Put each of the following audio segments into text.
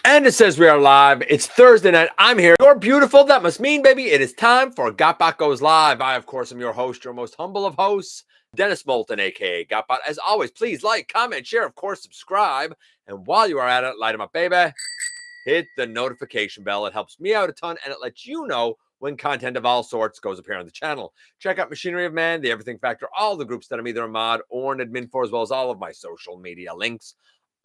And it says we are live. It's Thursday night. I'm here. You're beautiful. That must mean, baby, it is time for GotBot Goes Live. I, of course, am your host, your most humble of hosts, Dennis Moulton, a.k.a. GotBot. As always, please like, comment, share, of course, subscribe. And while you are at it, light them up, baby. Hit the notification bell. It helps me out a ton, and it lets you know when content of all sorts goes up here on the channel. Check out Machinery of Man, The Everything Factor, all the groups that I'm either a mod or an admin for, as well as all of my social media links.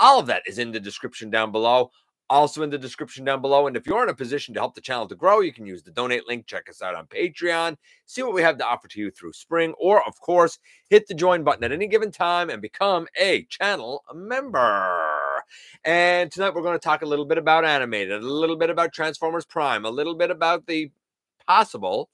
All of that is in the description down below. Also in the description down below. And if you're in a position to help the channel to grow, you can use the donate link. Check us out on Patreon. See what we have to offer to you through spring. Or, of course, hit the join button at any given time and become a channel member. And tonight we're going to talk a little bit about animated, a little bit about Transformers Prime, a little bit about the possible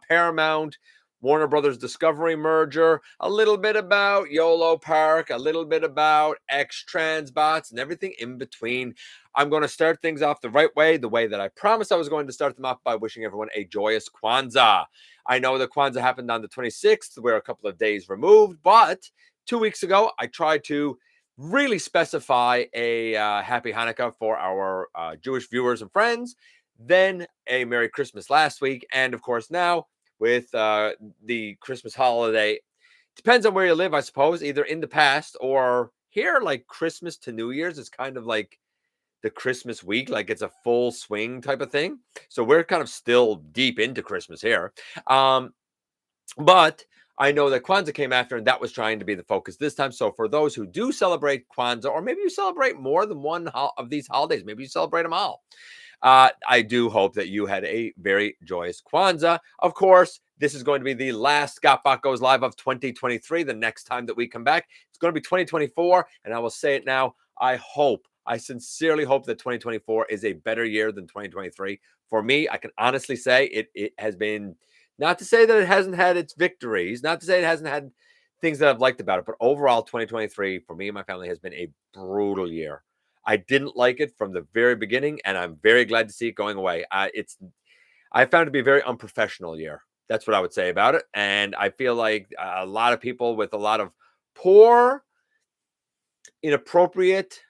Paramount Warner Brothers Discovery merger, a little bit about YOLOPARK, a little bit about X-Transbots, and everything in between. I'm going to start things off the right way, the way that I promised I was going to start them off, by wishing everyone a joyous Kwanzaa. I know that Kwanzaa happened on the 26th. We're a couple of days removed, but 2 weeks ago, I tried to really specify a Happy Hanukkah for our Jewish viewers and friends, then a Merry Christmas last week, and of course now, with the Christmas holiday. Depends on where you live, I suppose, either in the past or here, like Christmas to New Year's is kind of like the Christmas week, like it's a full swing type of thing. So we're kind of still deep into Christmas here. But I know that Kwanzaa came after, and that was trying to be the focus this time. So for those who do celebrate Kwanzaa, or maybe you celebrate more than one of these holidays, maybe you celebrate them all. I do hope that you had a very joyous Kwanzaa. Of course, this is going to be the last GotBot Goes Live of 2023. The next time that we come back, it's going to be 2024. And I will say it now. I sincerely hope that 2024 is a better year than 2023. For me, I can honestly say it has been, not to say that it hasn't had its victories, not to say it hasn't had things that I've liked about it, but overall 2023 for me and my family has been a brutal year. I didn't like it from the very beginning, and I'm very glad to see it going away. I found it to be a very unprofessional year. That's what I would say about it. And I feel like a lot of people with a lot of poor, inappropriate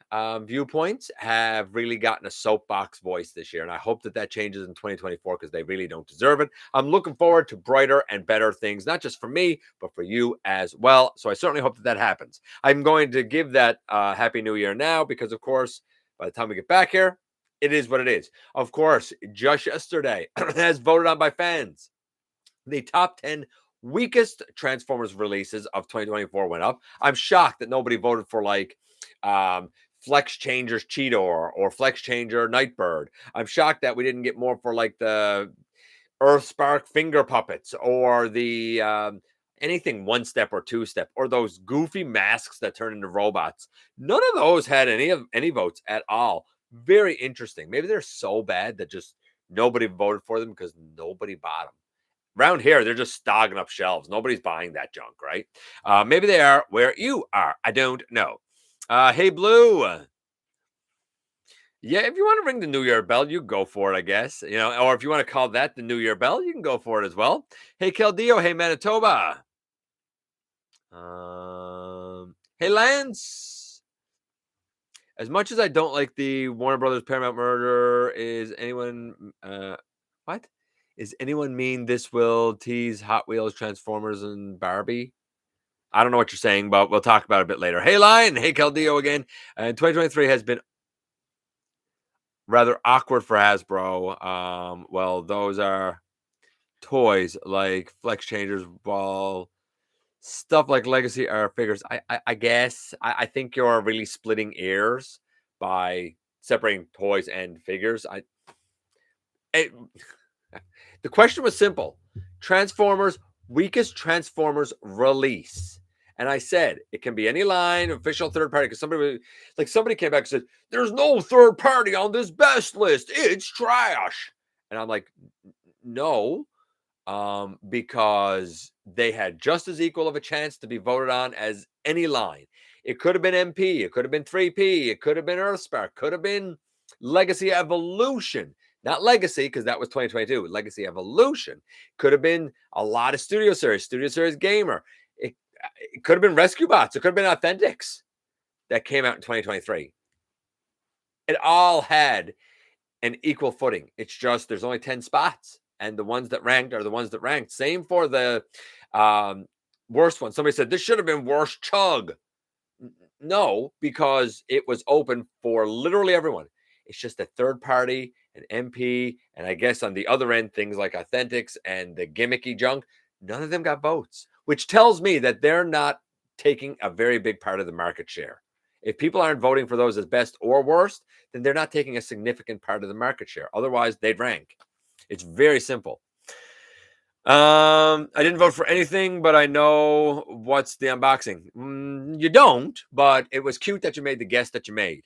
viewpoints have really gotten a soapbox voice this year. And I hope that that changes in 2024 because they really don't deserve it. I'm looking forward to brighter and better things, not just for me, but for you as well. So I certainly hope that that happens. I'm going to give that Happy New Year now because, of course, by the time we get back here, it is what it is. Of course, just yesterday, as voted on by fans, the top 10 weakest Transformers releases of 2024 went up. I'm shocked that nobody voted for like Flex Changer's Cheetor or Flex Changer Nightbird. I'm shocked that we didn't get more for like the Earthspark Finger Puppets or the anything one step or two step or those goofy masks that turn into robots. None of those had any votes at all. Very interesting. Maybe they're so bad that just nobody voted for them because nobody bought them. Around here, they're just stocking up shelves. Nobody's buying that junk, right? Maybe they are where you are. I don't know. Hey, Blue. Yeah, if you want to ring the New Year bell, you go for it, I guess. You know, or if you want to call that the New Year bell, you can go for it as well. Hey, Keldeo. Hey, Manitoba. Hey, Lance. As much as I don't like the Warner Brothers Paramount merger, is anyone what? Is anyone mean this will tease Hot Wheels, Transformers, and Barbie? I don't know what you're saying, but we'll talk about it a bit later. Hey, Lion. Hey, Keldeo again. 2023 has been rather awkward for Hasbro. Well, those are toys like Flex Changers, Ball, stuff like Legacy are figures. I guess I think you're really splitting ears by separating toys and figures. The question was simple. Transformers, weakest Transformers release. And I said, it can be any line, official third party, because somebody came back and said, there's no third party on this best list. It's trash. And I'm like, no, because they had just as equal of a chance to be voted on as any line. It could have been MP. It could have been 3P. It could have been Earthspark. Could have been Legacy Evolution. Not Legacy, because that was 2022. Legacy Evolution. Could have been a lot of Studio Series Gamer. It could have been Rescue Bots. It could have been Authentics that came out in 2023. It all had an equal footing. It's just there's only 10 spots, and the ones that ranked are the ones that ranked. Same for the um, worst one. Somebody said this should have been worst chug. No, because it was open for literally everyone. It's just a third party, an MP, and I guess on the other end, things like Authentics and the gimmicky junk, none of them got votes, which tells me that they're not taking a very big part of the market share. If people aren't voting for those as best or worst, then they're not taking a significant part of the market share. Otherwise, they'd rank. It's very simple. I didn't vote for anything, but I know what's the unboxing. You don't, but it was cute that you made the guess that you made.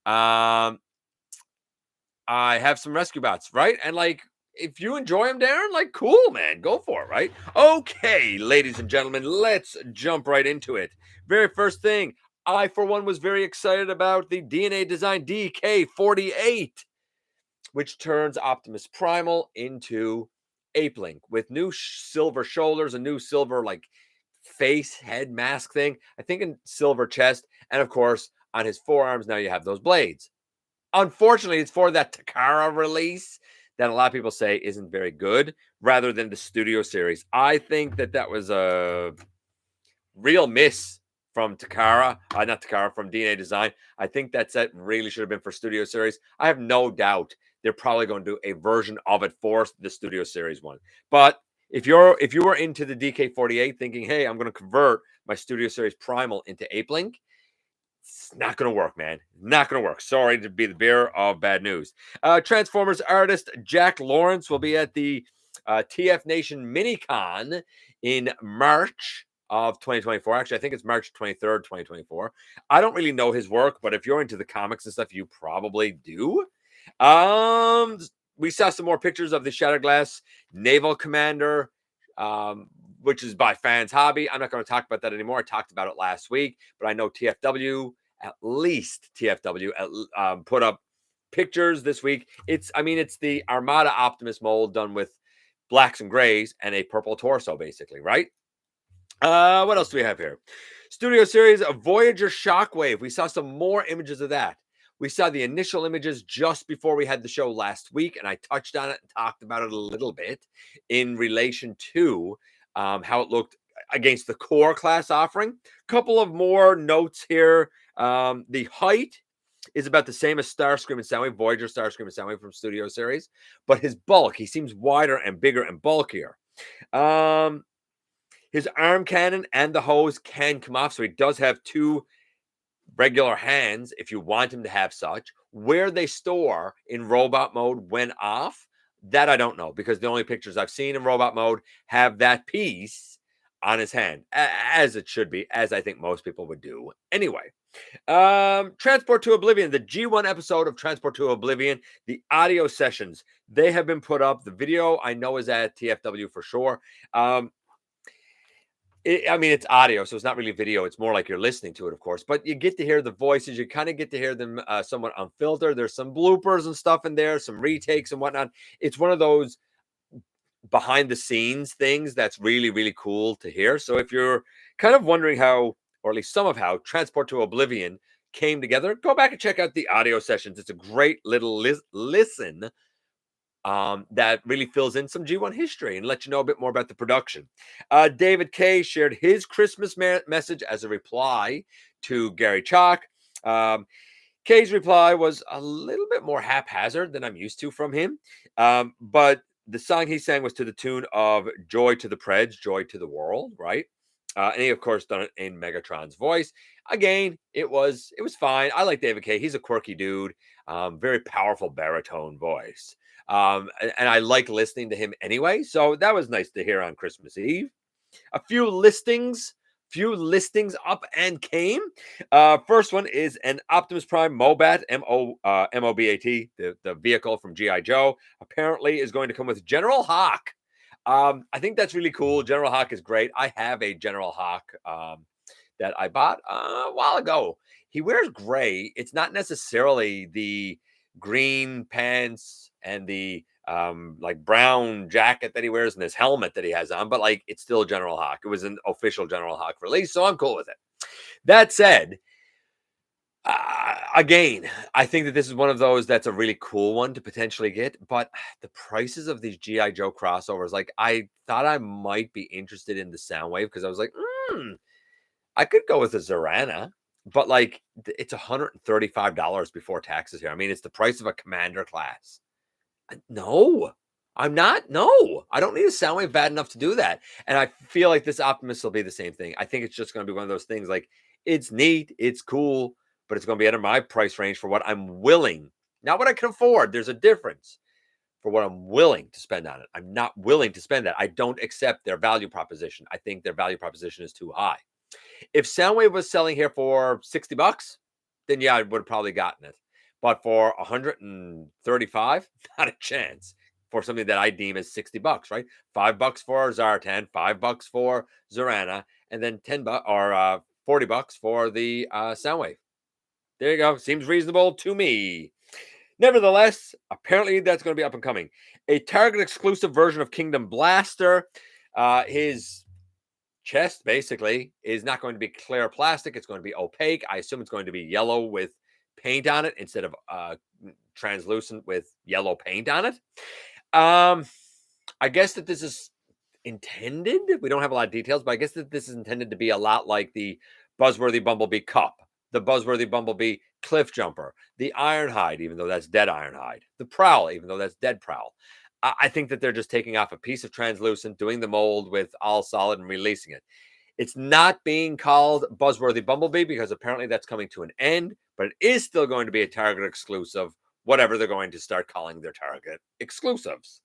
I have some rescue bots, right? And like, if you enjoy them, Darren, like, cool, man, go for it, right? Okay, ladies and gentlemen, let's jump right into it. Very first thing, I, for one, was very excited about the DNA Design DK48, which turns Optimus Primal into Ape Link with new silver shoulders, a new silver, like, face, head, mask thing. I think in silver chest. And of course, on his forearms, now you have those blades. Unfortunately, it's for that Takara release that a lot of people say isn't very good rather than the studio series. I think that was a real miss from Takara, not Takara, from DNA Design. I think that set really should have been for studio series. I have no doubt they're probably going to do a version of it for the studio series one. But if you were into the DK48 thinking, hey, I'm going to convert my studio series Primal into Ape Link, it's not going to work, man. Not going to work. Sorry to be the bearer of bad news. Transformers artist Jack Lawrence will be at the TF Nation MiniCon in March of 2024. Actually, I think it's March 23rd, 2024. I don't really know his work, but if you're into the comics and stuff, you probably do. We saw some more pictures of the Shatterglass Naval Commander, which is by Fans Hobby. I'm not going to talk about that anymore. I talked about it last week, but I know TFW, at least TFW, put up pictures this week. It's the Armada Optimus mold done with blacks and grays and a purple torso, basically, right? What else do we have here? Studio series of Voyager Shockwave. We saw some more images of that. We saw the initial images just before we had the show last week, and I touched on it and talked about it a little bit in relation to how it looked against the core class offering. Couple of more notes here. The height is about the same as Starscream and Soundwave, Voyager, Starscream, and Soundwave from Studio Series, but his bulk, he seems wider and bigger and bulkier. His arm cannon and the hose can come off, so he does have two regular hands if you want him to have such. Where they store in robot mode when off, that I don't know, because the only pictures I've seen in robot mode have that piece on his hand, as it should be, as I think most people would do anyway. Transport to Oblivion, the G1 episode of Transport to Oblivion, the audio sessions, they have been put up. The video I know is at TFW for sure. It's audio, so it's not really video. It's more like you're listening to it, of course. But you get to hear the voices. You kind of get to hear them somewhat unfiltered. There's some bloopers and stuff in there, some retakes and whatnot. It's one of those behind-the-scenes things that's really, really cool to hear. So if you're kind of wondering how, or at least some of how, Transport to Oblivion came together, go back and check out the audio sessions. It's a great little listen that really fills in some G1 history and lets you know a bit more about the production. David Kay shared his Christmas message as a reply to Gary Chalk. Kay's reply was a little bit more haphazard than I'm used to from him, but the song he sang was to the tune of Joy to the Preds, Joy to the World, right? And he, of course, done it in Megatron's voice. Again, it was fine. I like David Kay. He's a quirky dude, very powerful baritone voice. And I like listening to him anyway. So that was nice to hear on Christmas Eve. A few listings up and came. First one is an Optimus Prime Mobat, M-O-B-A-T, the vehicle from G.I. Joe, apparently is going to come with General Hawk. I think that's really cool. General Hawk is great. I have a General Hawk that I bought a while ago. He wears gray. It's not necessarily the green pants and the like brown jacket that he wears and his helmet that he has on, but like it's still General Hawk. It was an official General Hawk release, so I'm cool with it. That said, Again, I think that this is one of those that's a really cool one to potentially get, but the prices of these GI Joe crossovers, like I thought I might be interested in the Soundwave because I was like, I could go with a Zorana, but like it's $135 before taxes here. I mean, it's the price of a commander class. No, I'm not. No, I don't need a Soundwave bad enough to do that. And I feel like this Optimus will be the same thing. I think it's just going to be one of those things like it's neat, it's cool, but it's going to be under my price range for what I'm willing, not what I can afford. There's a difference for what I'm willing to spend on it. I'm not willing to spend that. I don't accept their value proposition. I think their value proposition is too high. If Soundwave was selling here for $60, then yeah, I would have probably gotten it. But for 135, not a chance for something that I deem as $60, right? $5 for Zartan, $5 for Zorana, and then $10 or $40 for the Soundwave. There you go. Seems reasonable to me. Nevertheless, apparently that's going to be up and coming. A Target exclusive version of Kingdom Blaster. His chest basically is not going to be clear plastic. It's going to be opaque. I assume it's going to be yellow with paint on it instead of translucent with yellow paint on it. I guess that this is intended. We don't have a lot of details, but I guess that this is intended to be a lot like the Buzzworthy Bumblebee Cup, the Buzzworthy Bumblebee Cliff Jumper, the Ironhide, even though that's dead Ironhide, the Prowl, even though that's dead Prowl. I think that they're just taking off a piece of translucent, doing the mold with all solid and releasing it. It's not being called Buzzworthy Bumblebee because apparently that's coming to an end, but it is still going to be a Target exclusive, whatever they're going to start calling their Target exclusives.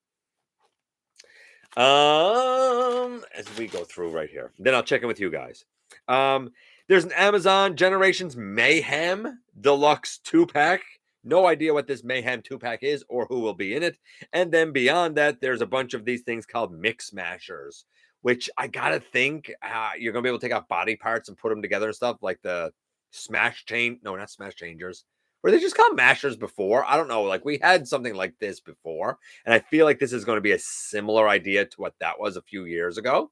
As we go through right here, then I'll check in with you guys. There's an Amazon Generations Mayhem Deluxe 2-pack. No idea what this Mayhem 2-pack is or who will be in it. And then beyond that, there's a bunch of these things called Mix Smashers, which I gotta think you're gonna be able to take out body parts and put them together and stuff like the Smash Chain. No, not Smash Changers. Were they just called mashers before? I don't know. Like we had something like this before, and I feel like this is going to be a similar idea to what that was a few years ago.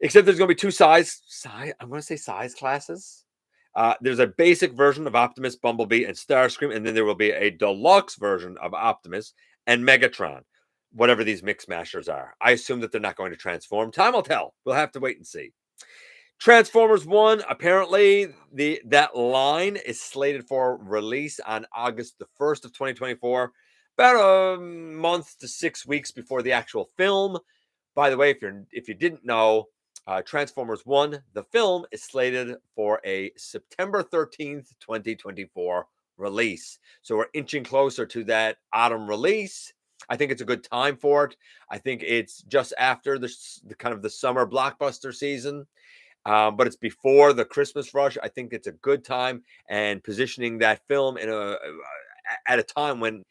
Except there's going to be two size. I'm going to say size classes. There's a basic version of Optimus, Bumblebee, and Starscream, and then there will be a deluxe version of Optimus and Megatron, whatever these mix mashers are. I assume that they're not going to transform. Time will tell. We'll have to wait and see. Transformers 1, apparently that line is slated for release on August the 1st of 2024, about a month to 6 weeks before the actual film. By the way, if you didn't know, Transformers 1, the film, is slated for a September 13th, 2024 release. So we're inching closer to that autumn release. I think it's a good time for it. I think it's just after the kind of the summer blockbuster season. But it's before the Christmas rush. I think it's a good time and positioning that film at a time when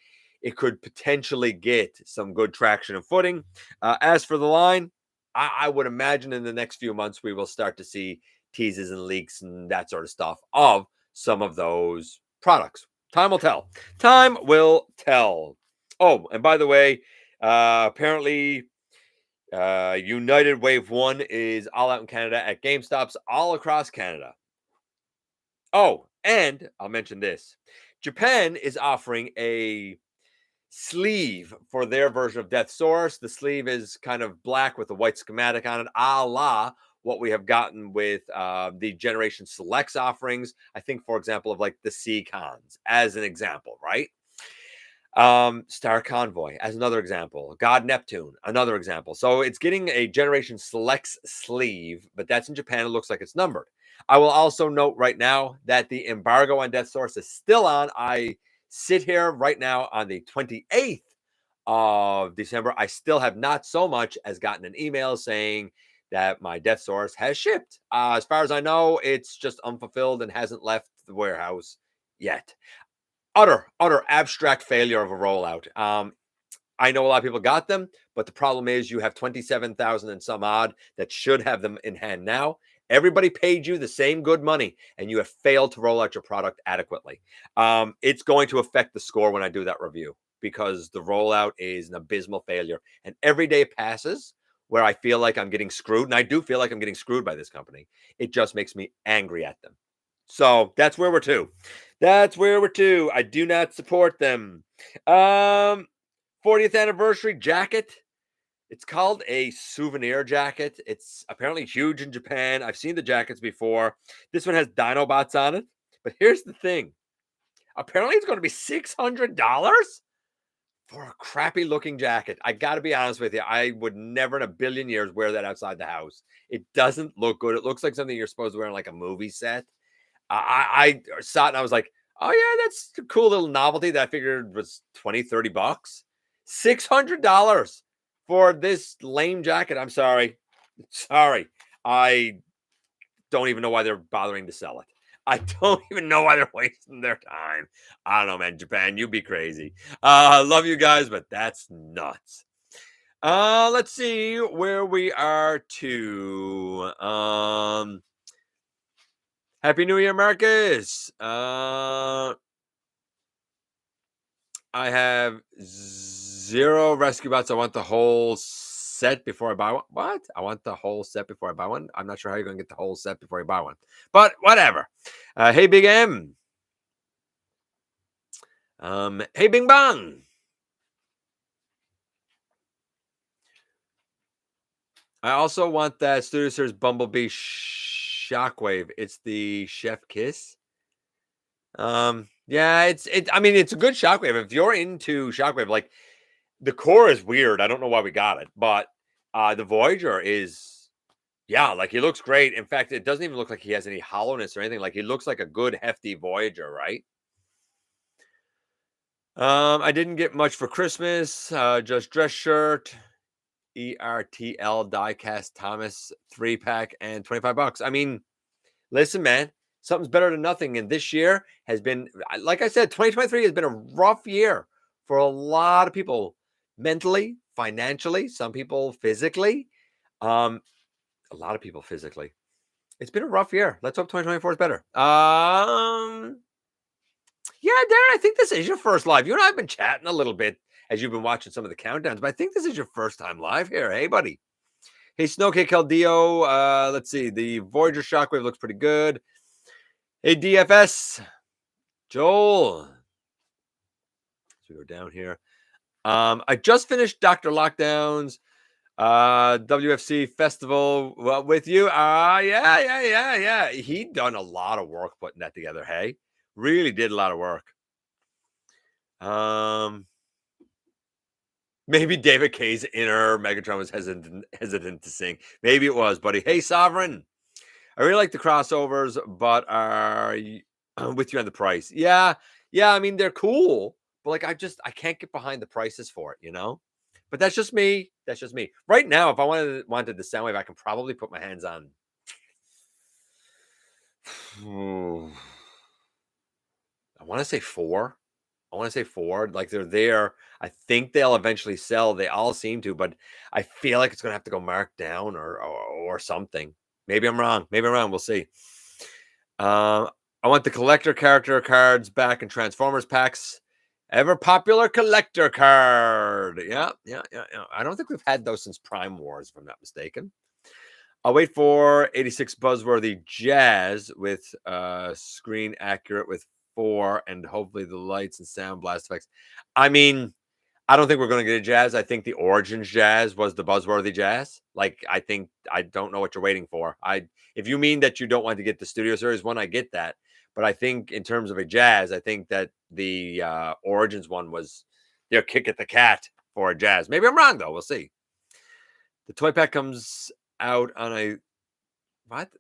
it could potentially get some good traction and footing. As for the line, I would imagine in the next few months we will start to see teases and leaks and that sort of stuff of some of those products. Time will tell. Time will tell. Oh, and by the way, apparently United Wave 1 is all out in Canada at GameStops all across Canada. Oh, and I'll mention this. Japan is offering a sleeve for their version of Death Source. The sleeve is kind of black with a white schematic on it, a la what we have gotten with the Generation Selects offerings. I think, for example, of like the C-Cons as an example, right? Star Convoy as another example. God Neptune, another example. So it's getting a Generation Selects sleeve, but that's in Japan. It looks like it's numbered. I will also note right now that the embargo on Death Source is still on. I sit here right now on the 28th of December. I still have not so much as gotten an email saying that my Death Source has shipped. As far as I know, it's just unfulfilled and hasn't left the warehouse yet. Utter abstract failure of a rollout. I know a lot of people got them, but the problem is you have 27,000 and some odd that should have them in hand now. Everybody paid you the same good money, and you have failed to roll out your product adequately. It's going to affect the score when I do that review because the rollout is an abysmal failure. And every day passes where I feel like I'm getting screwed, and I do feel like I'm getting screwed by this company. It just makes me angry at them. So that's where we're to. That's where we're to. I do not support them. 40th anniversary jacket. It's called a souvenir jacket. It's apparently huge in Japan. I've seen the jackets before. This one has Dinobots on it. But here's the thing. Apparently it's going to be $600 for a crappy looking jacket. I got to be honest with you. I would never in a billion years wear that outside the house. It doesn't look good. It looks like something you're supposed to wear in like a movie set. I saw it and I was like, oh yeah, that's a cool little novelty that I figured was 20, $30. $600 for this lame jacket. I'm sorry. Sorry. I don't even know why they're bothering to sell it. I don't even know why they're wasting their time. I don't know, man. Japan, you be crazy. Love you guys, but that's nuts. Let's see where we are to. Happy New Year, Marcus. I have 0 rescue bots. I want the whole set before I buy one. What? I want the whole set before I buy one. I'm not sure how you're going to get the whole set before you buy one, but whatever. Hey, Big M. Hey, Bing Bang. I also want that Studio Series Bumblebee Shockwave. It's the Chef Kiss. Yeah, I mean, it's a good Shockwave. If you're into Shockwave, like the core is weird. I don't know why we got it, but the Voyager is, yeah, like he looks great. In fact, it doesn't even look like he has any hollowness or anything. Like he looks like a good hefty Voyager, right? I didn't get much for Christmas. Just dress shirt, ERTL diecast Thomas 3-pack and $25. I mean, listen, man, something's better than nothing. And this year has been, like I said, 2023 has been a rough year for a lot of people, mentally, financially, some people physically. A lot of people physically. It's been a rough year. Let's hope 2024 is better. Yeah, Darren, I think this is your first live. You and I have been chatting a little bit as you've been watching some of the countdowns, but I think this is your first time live here. Hey, buddy. Hey, Snowcake Caldeo. Let's see. The Voyager Shockwave looks pretty good. Hey, DFS. Joel. Let's go down here. I just finished Dr. Lockdown's WFC Festival with you. Yeah. He done a lot of work putting that together. Hey, really did a lot of work. Maybe David K's inner Megatron was hesitant to sing. Maybe it was, buddy. Hey, Sovereign. I really like the crossovers, but are with you on the price. Yeah. I mean, they're cool, but like I can't get behind the prices for it, you know? But that's just me. That's just me. Right now, if I wanted the Soundwave, I can probably put my hands on. I want to say 4. Like they're there. I think they'll eventually sell. They all seem to, but I feel like it's gonna have to go marked down or something. Maybe I'm wrong. We'll see. I want the collector character cards back in Transformers packs. Ever popular collector card. Yeah. I don't think we've had those since Prime Wars, if I'm not mistaken. I'll wait for 86 Buzzworthy Jazz with screen accurate with 4 and hopefully the lights and sound blast effects. I mean, I don't think we're going to get a Jazz. I think the Origins Jazz was the Buzzworthy Jazz. Like, I don't know what you're waiting for. If you mean that you don't want to get the Studio Series one, I get that. But I think in terms of a Jazz, I think that the Origins one was their kick at the cat for a Jazz. Maybe I'm wrong, though. We'll see. The toy pack comes out on a what?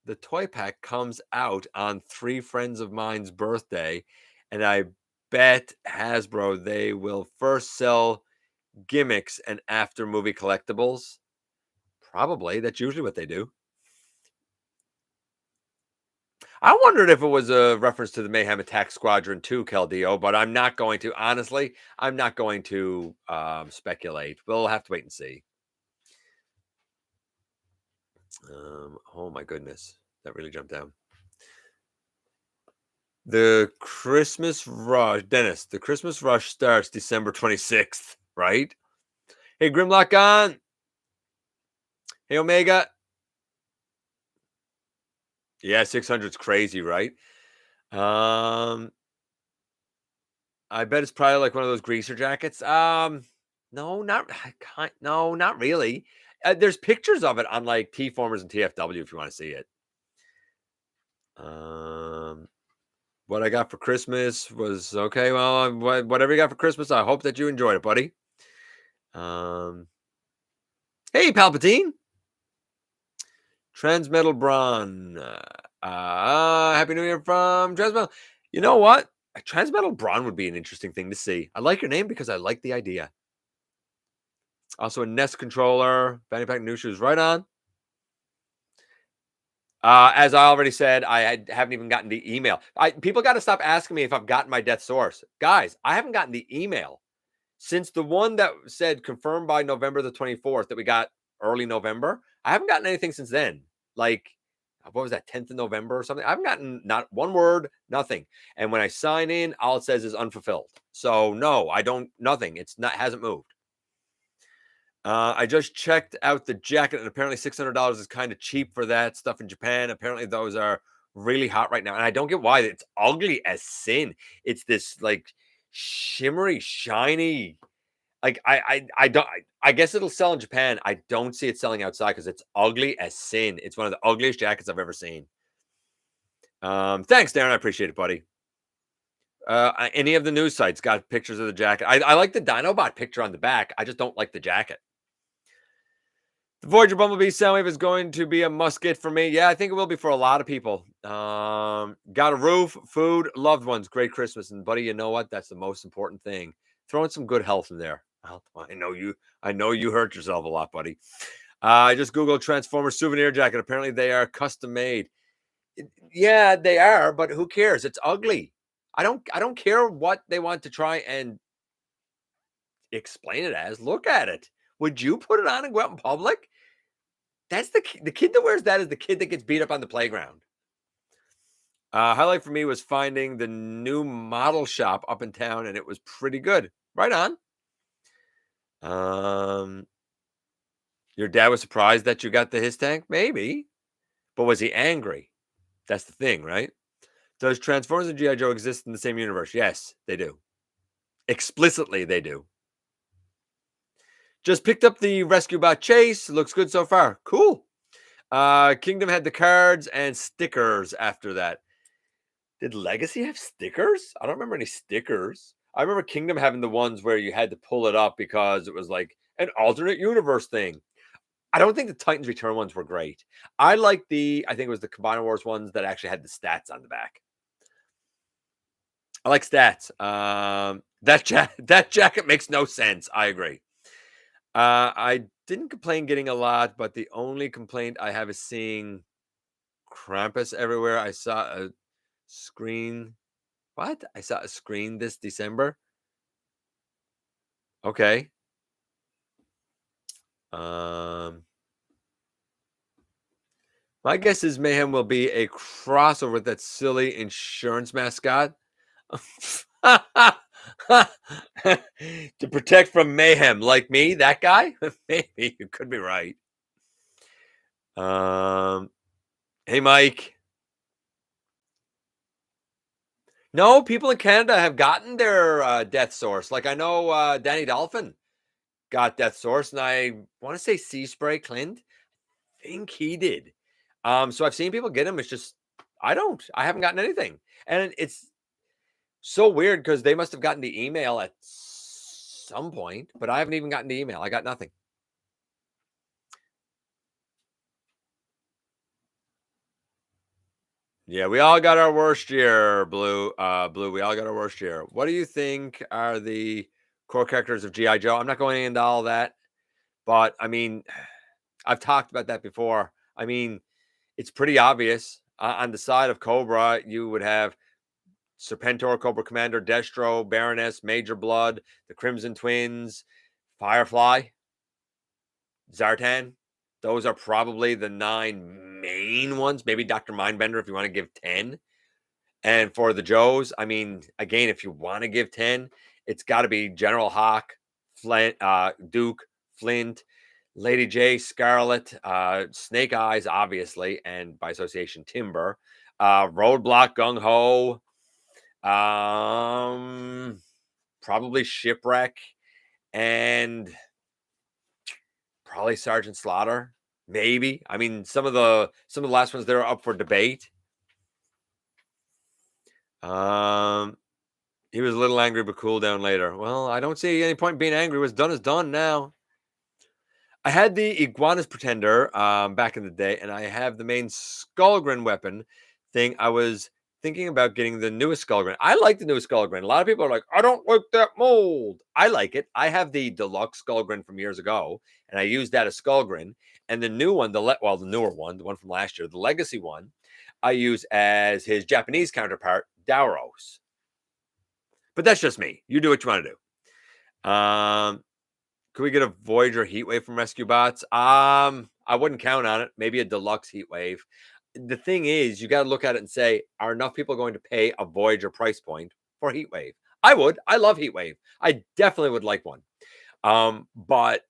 The toy pack comes out on 3 friends of mine's birthday, and I bet Hasbro they will first sell gimmicks and after movie collectibles. Probably. That's usually what they do. I wondered if it was a reference to the Mayhem Attack Squadron 2, Caldeo, but I'm not going to. Honestly, I'm not going to speculate. We'll have to wait and see. Oh my goodness. That really jumped down. The Christmas rush, Dennis, the Christmas rush starts December 26th, right? Hey, Grimlock on. Hey, Omega. Yeah, 600's crazy, right? Um, I bet it's probably like one of those greaser jackets. No, not no, not really. There's pictures of it on like T Formers and TFW if you want to see it. Um, what I got for Christmas was okay. Well, whatever you got for Christmas, I hope that you enjoyed it, buddy. Um, hey, Palpatine, Transmetal Braun. Happy New Year from Transmetal. You know what? A Transmetal Braun would be an interesting thing to see. I like your name because I like the idea. Also, a Nest controller, fanny pack, new shoes, right on. As I already said, haven't even gotten the email. People got to stop asking me if I've gotten my death source, guys. I haven't gotten the email since the one that said confirmed by November the 24th that we got early November. I haven't gotten anything since then. Like, what was that, 10th of November or something? I haven't gotten not one word, nothing. And when I sign in, all it says is unfulfilled. So no, I don't. Nothing. It's not hasn't moved. I just checked out the jacket, and apparently $600 is kind of cheap for that stuff in Japan. Apparently, those are really hot right now, and I don't get why. It's ugly as sin. It's this like shimmery, shiny. Like I don't. I guess it'll sell in Japan. I don't see it selling outside because it's ugly as sin. It's one of the ugliest jackets I've ever seen. Thanks, Darren. I appreciate it, buddy. Any of the news sites got pictures of the jacket. I like the Dinobot picture on the back. I just don't like the jacket. The Voyager Bumblebee Soundwave is going to be a must get for me. Yeah, I think it will be for a lot of people. Got a roof, food, loved ones, great Christmas. And buddy, you know what? That's the most important thing. Throw in some good health in there. I know you hurt yourself a lot, buddy. I just Googled Transformers souvenir jacket. Apparently they are custom made. Yeah, they are, but who cares? It's ugly. I don't care what they want to try and explain it as. Look at it. Would you put it on and go out in public? That's the kid that wears that is the kid that gets beat up on the playground. Highlight for me was finding the new model shop up in town, and it was pretty good. Right on. Your dad was surprised that you got the his tank, maybe, but was he angry? That's the thing, right? Does Transformers and GI Joe exist in the same universe? Yes, they do. Explicitly, they do. Just picked up the Rescue Bot Chase. Looks good so far. Cool. Kingdom had the cards and stickers after that. Did Legacy have stickers? I don't remember any stickers. I remember Kingdom having the ones where you had to pull it up because it was like an alternate universe thing. I don't think the Titans Return ones were great. I like I think it was the Combiner Wars ones that actually had the stats on the back. I like stats. That jacket makes no sense. I agree. I didn't complain getting a lot, but the only complaint I have is seeing Krampus everywhere. I saw a screen. What? I saw a screen this December. Okay. My guess is Mayhem will be a crossover with that silly insurance mascot. To protect from mayhem, like me, that guy. Maybe you could be right. Hey, Mike. No, people in Canada have gotten their death source. Like I know Danny Dolphin got death source, and I want to say Sea Spray Clint. I think he did. So I've seen people get them. It's just I haven't gotten anything, and it's so weird because they must have gotten the email at some point, but I haven't even gotten the email. I got nothing. Yeah, we all got our worst year, Blue. Blue, we all got our worst year. What do you think are the core characters of GI Joe? I'm not going into all that, but I mean, I've talked about that before. I mean, it's pretty obvious. On the side of Cobra, you would have Serpentor, Cobra Commander, Destro, Baroness, Major Blood, the Crimson Twins, Firefly, Zartan. Those are probably the 9 main ones. Maybe Dr. Mindbender if you want to give 10. And for the Joes, I mean, again, if you want to give 10, it's got to be General Hawk, Flint, Duke, Flint, Lady J, Scarlet, Snake Eyes, obviously, and by association, Timber, Roadblock, Gung Ho, probably Shipwreck, and probably Sergeant Slaughter. Maybe. I mean, some of the last ones they're up for debate. He was a little angry, but cool down later. Well, I don't see any point in being angry. What's done is done now. I had the Iguanas Pretender back in the day, and I have the main Skullgrin weapon thing. I was thinking about getting the newest Skullgrin. I like the newest Skullgrin. A lot of people are like, I don't like that mold. I like it. I have the deluxe Skullgrin from years ago, and I use that as Skullgrin. And the new one, the newer one, the one from last year, the legacy one, I use as his Japanese counterpart, Dauros. But that's just me. You do what you want to do. Could we get a Voyager Heatwave from Rescue Bots? I wouldn't count on it. Maybe a deluxe Heatwave. The thing is, you got to look at it and say, are enough people going to pay a Voyager price point for Heatwave? I would. I love Heatwave. I definitely would like one. But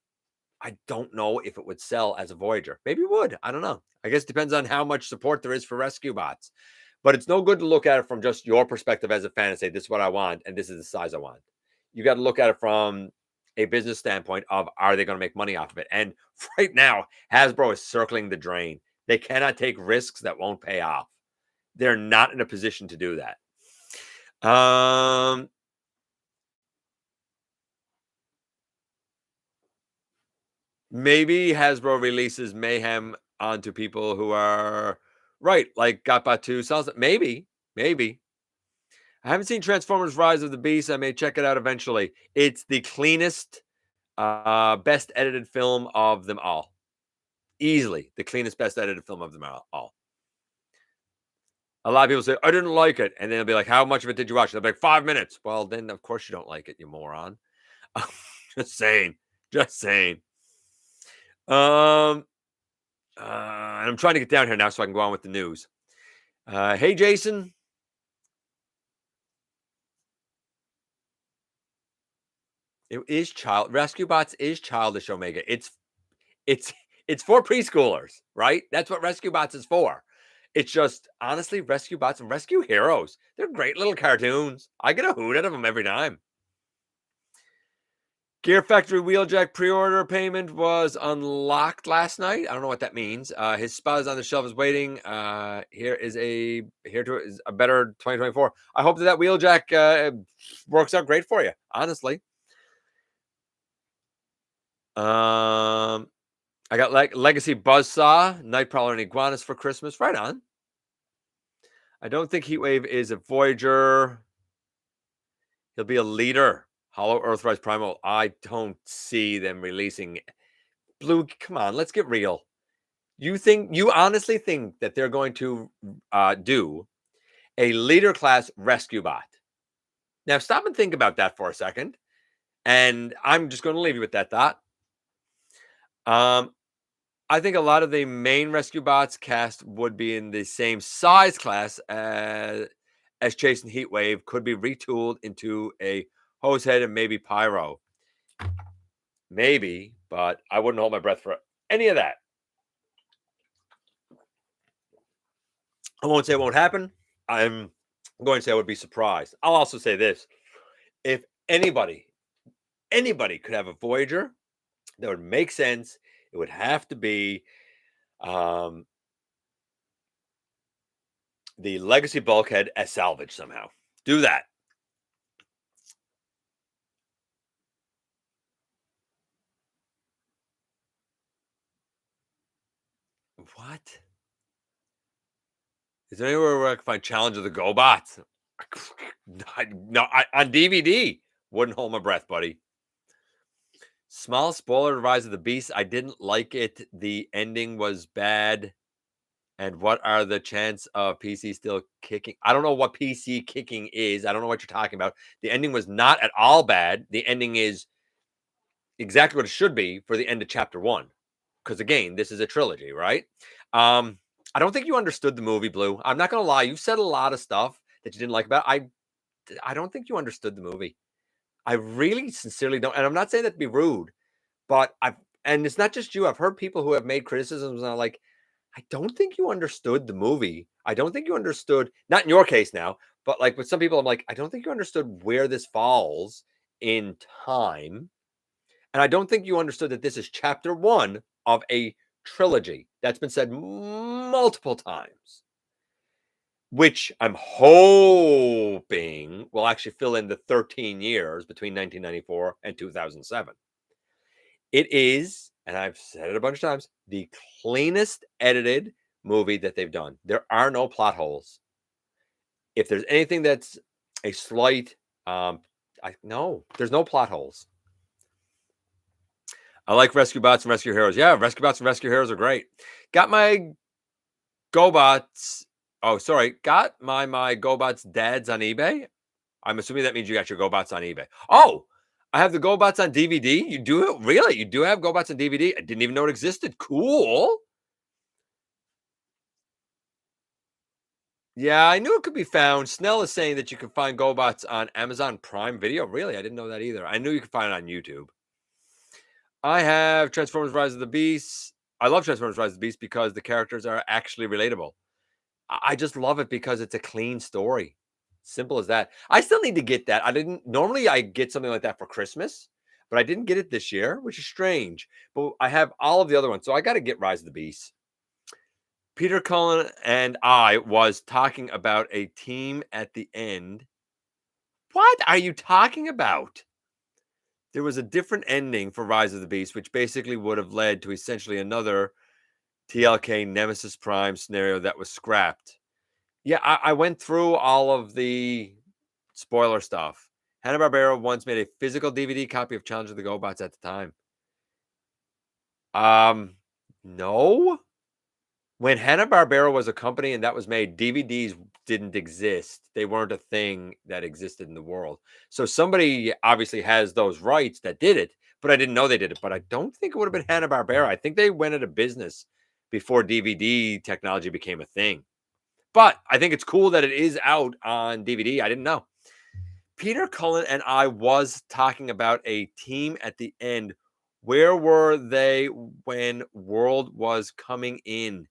I don't know if it would sell as a Voyager. Maybe it would. I don't know. I guess it depends on how much support there is for Rescue Bots. But it's no good to look at it from just your perspective as a fan and say, this is what I want, and this is the size I want. You got to look at it from a business standpoint of, are they going to make money off of it? And right now, Hasbro is circling the drain. They cannot take risks that won't pay off. They're not in a position to do that. Maybe Hasbro releases Mayhem onto people who are right, like GotBot 2 sells it. Maybe. I haven't seen Transformers Rise of the Beast. I may check it out eventually. It's the cleanest, best edited film of them all. Easily the cleanest, best edited film of them all. A lot of people say, I didn't like it. And then they'll be like, how much of it did you watch? They'll be like, 5 minutes. Well, then, of course, you don't like it, you moron. Just saying. And I'm trying to get down here now so I can go on with the news. Hey, Jason. It is Rescue Bots is childish, Omega. It's for preschoolers, right? That's what Rescue Bots is for. It's just, honestly, Rescue Bots and Rescue Heroes. They're great little cartoons. I get a hoot out of them every time. Gear Factory Wheeljack pre-order payment was unlocked last night. I don't know what that means. His spot is on the shelf, is waiting. Here is a better 2024. I hope that Wheeljack works out great for you, honestly. I got Legacy Buzzsaw, Nightcrawler, and Iguanas for Christmas. Right on. I don't think Heatwave is a Voyager. He'll be a leader. Hollow Earthrise Primal. I don't see them releasing Blue. Come on, let's get real. You honestly think that they're going to do a leader class rescue bot? Now stop and think about that for a second. And I'm just going to leave you with that thought. I think a lot of the main rescue bots cast would be in the same size class as Chase and Heatwave, could be retooled into a Hosehead and maybe Pyro. Maybe, but I wouldn't hold my breath for any of that. I won't say it won't happen. I'm going to say I would be surprised. I'll also say this. If anybody could have a Voyager that would make sense, it would have to be the Legacy Bulkhead as salvage somehow. Do that. What? Is there anywhere where I can find Challenge of the GoBots? No, on DVD. Wouldn't hold my breath, buddy. Small spoiler, Rise of the Beast. I didn't like it. The ending was bad. And what are the chance of PC still kicking? I don't know what PC kicking is. I don't know what you're talking about. The ending was not at all bad. The ending is exactly what it should be for the end of chapter 1. Because again, this is a trilogy, right? I don't think you understood the movie, Blue. I'm not going to lie. You've said a lot of stuff that you didn't like about it. I don't think you understood the movie. I really sincerely don't. And I'm not saying that to be rude, but and it's not just you. I've heard people who have made criticisms and are like, I don't think you understood the movie. I don't think you understood, not in your case now, but like with some people, I'm like, I don't think you understood where this falls in time. And I don't think you understood that this is chapter one of a trilogy. That's been said multiple times, which I'm hoping will actually fill in the 13 years between 1994 and 2007. It is, and I've said it a bunch of times, the cleanest edited movie that they've done. There are no plot holes. If there's anything that's a slight, no, there's no plot holes. I like Rescue Bots and Rescue Heroes. Yeah, Rescue Bots and Rescue Heroes are great. Got my GoBots. Oh, sorry. Got my GoBots dads on eBay. I'm assuming that means you got your GoBots on eBay. Oh, I have the GoBots on DVD. You do it? Really? You do have GoBots on DVD? I didn't even know it existed. Cool. Yeah, I knew it could be found. Snell is saying that you can find GoBots on Amazon Prime Video. Really? I didn't know that either. I knew you could find it on YouTube. I have Transformers Rise of the Beast. I love Transformers Rise of the Beast because the characters are actually relatable. I just love it because it's a clean story. Simple as that. I still need to get that. I didn't normally I get something like that for Christmas, but I didn't get it this year, which is strange. But I have all of the other ones, so I got to get Rise of the Beast. Peter Cullen and I was talking about a team at the end. What are you talking about? There was a different ending for Rise of the Beast, which basically would have led to essentially another TLK Nemesis Prime scenario that was scrapped. Yeah, I went through all of the spoiler stuff. Hanna-Barbera once made a physical DVD copy of Challenge of the GoBots at the time. No. When Hanna-Barbera was a company and that was made, DVDs didn't exist. They weren't a thing that existed in the world. So somebody obviously has those rights that did it, but I didn't know they did it. But I don't think it would have been Hanna-Barbera. I think they went out of business before DVD technology became a thing. But I think it's cool that it is out on DVD. I didn't know. Peter Cullen and I was talking about a team at the end. Where were they when World was coming in?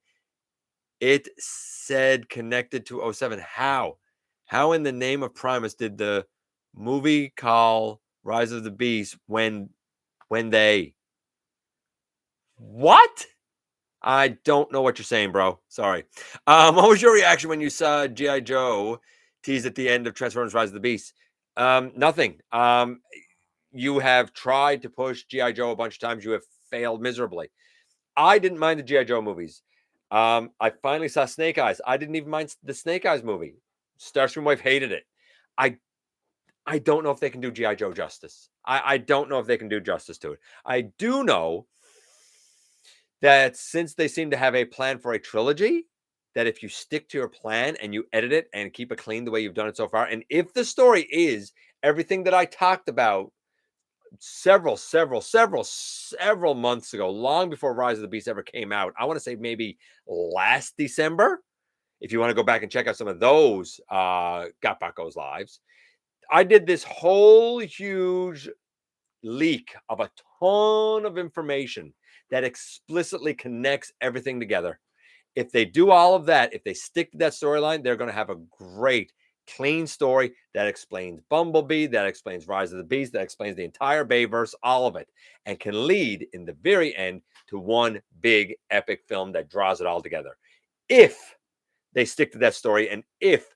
It said connected to 07. How? How in the name of Primus did the movie call Rise of the Beast when they? What? I don't know what you're saying, bro. Sorry. What was your reaction when you saw G.I. Joe teased at the end of Transformers Rise of the Beast? Nothing. You have tried to push G.I. Joe a bunch of times. You have failed miserably. I didn't mind the G.I. Joe movies. I finally saw Snake Eyes. I didn't even mind the Snake Eyes movie. Starscream wife hated it. I don't know if they can do G.I. Joe justice. I don't know if they can do justice to it. I do know that since they seem to have a plan for a trilogy, that if you stick to your plan and you edit it and keep it clean the way you've done it so far, and if the story is everything that I talked about several months ago, long before Rise of the Beast ever came out, I want to say maybe last December, if you want to go back and check out some of those GotBot Goes lives, I did this whole huge leak of a ton of information that explicitly connects everything together. If they do all of that, if they stick to that storyline, they're going to have a great, clean story that explains Bumblebee, that explains Rise of the Beast, that explains the entire Bayverse, all of it, and can lead in the very end to one big epic film that draws it all together. If they stick to that story and if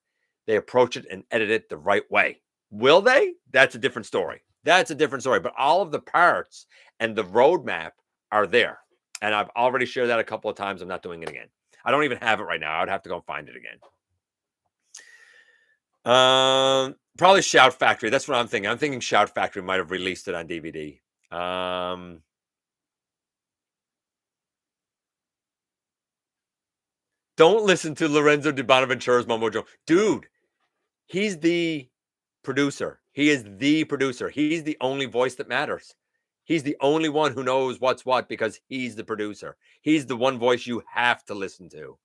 they approach it and edit it the right way. Will they? That's a different story. That's a different story. But all of the parts and the roadmap are there. And I've already shared that a couple of times. I'm not doing it again. I don't even have it right now. I would have to go and find it again. Probably Shout Factory. That's what I'm thinking. I'm thinking Shout Factory might have released it on DVD. Don't listen to Lorenzo Di Bonaventura's Mumbo Joe. Dude, he's the producer. He is the producer. He's the only voice that matters. He's the only one who knows what's what because he's the producer. He's the one voice you have to listen to.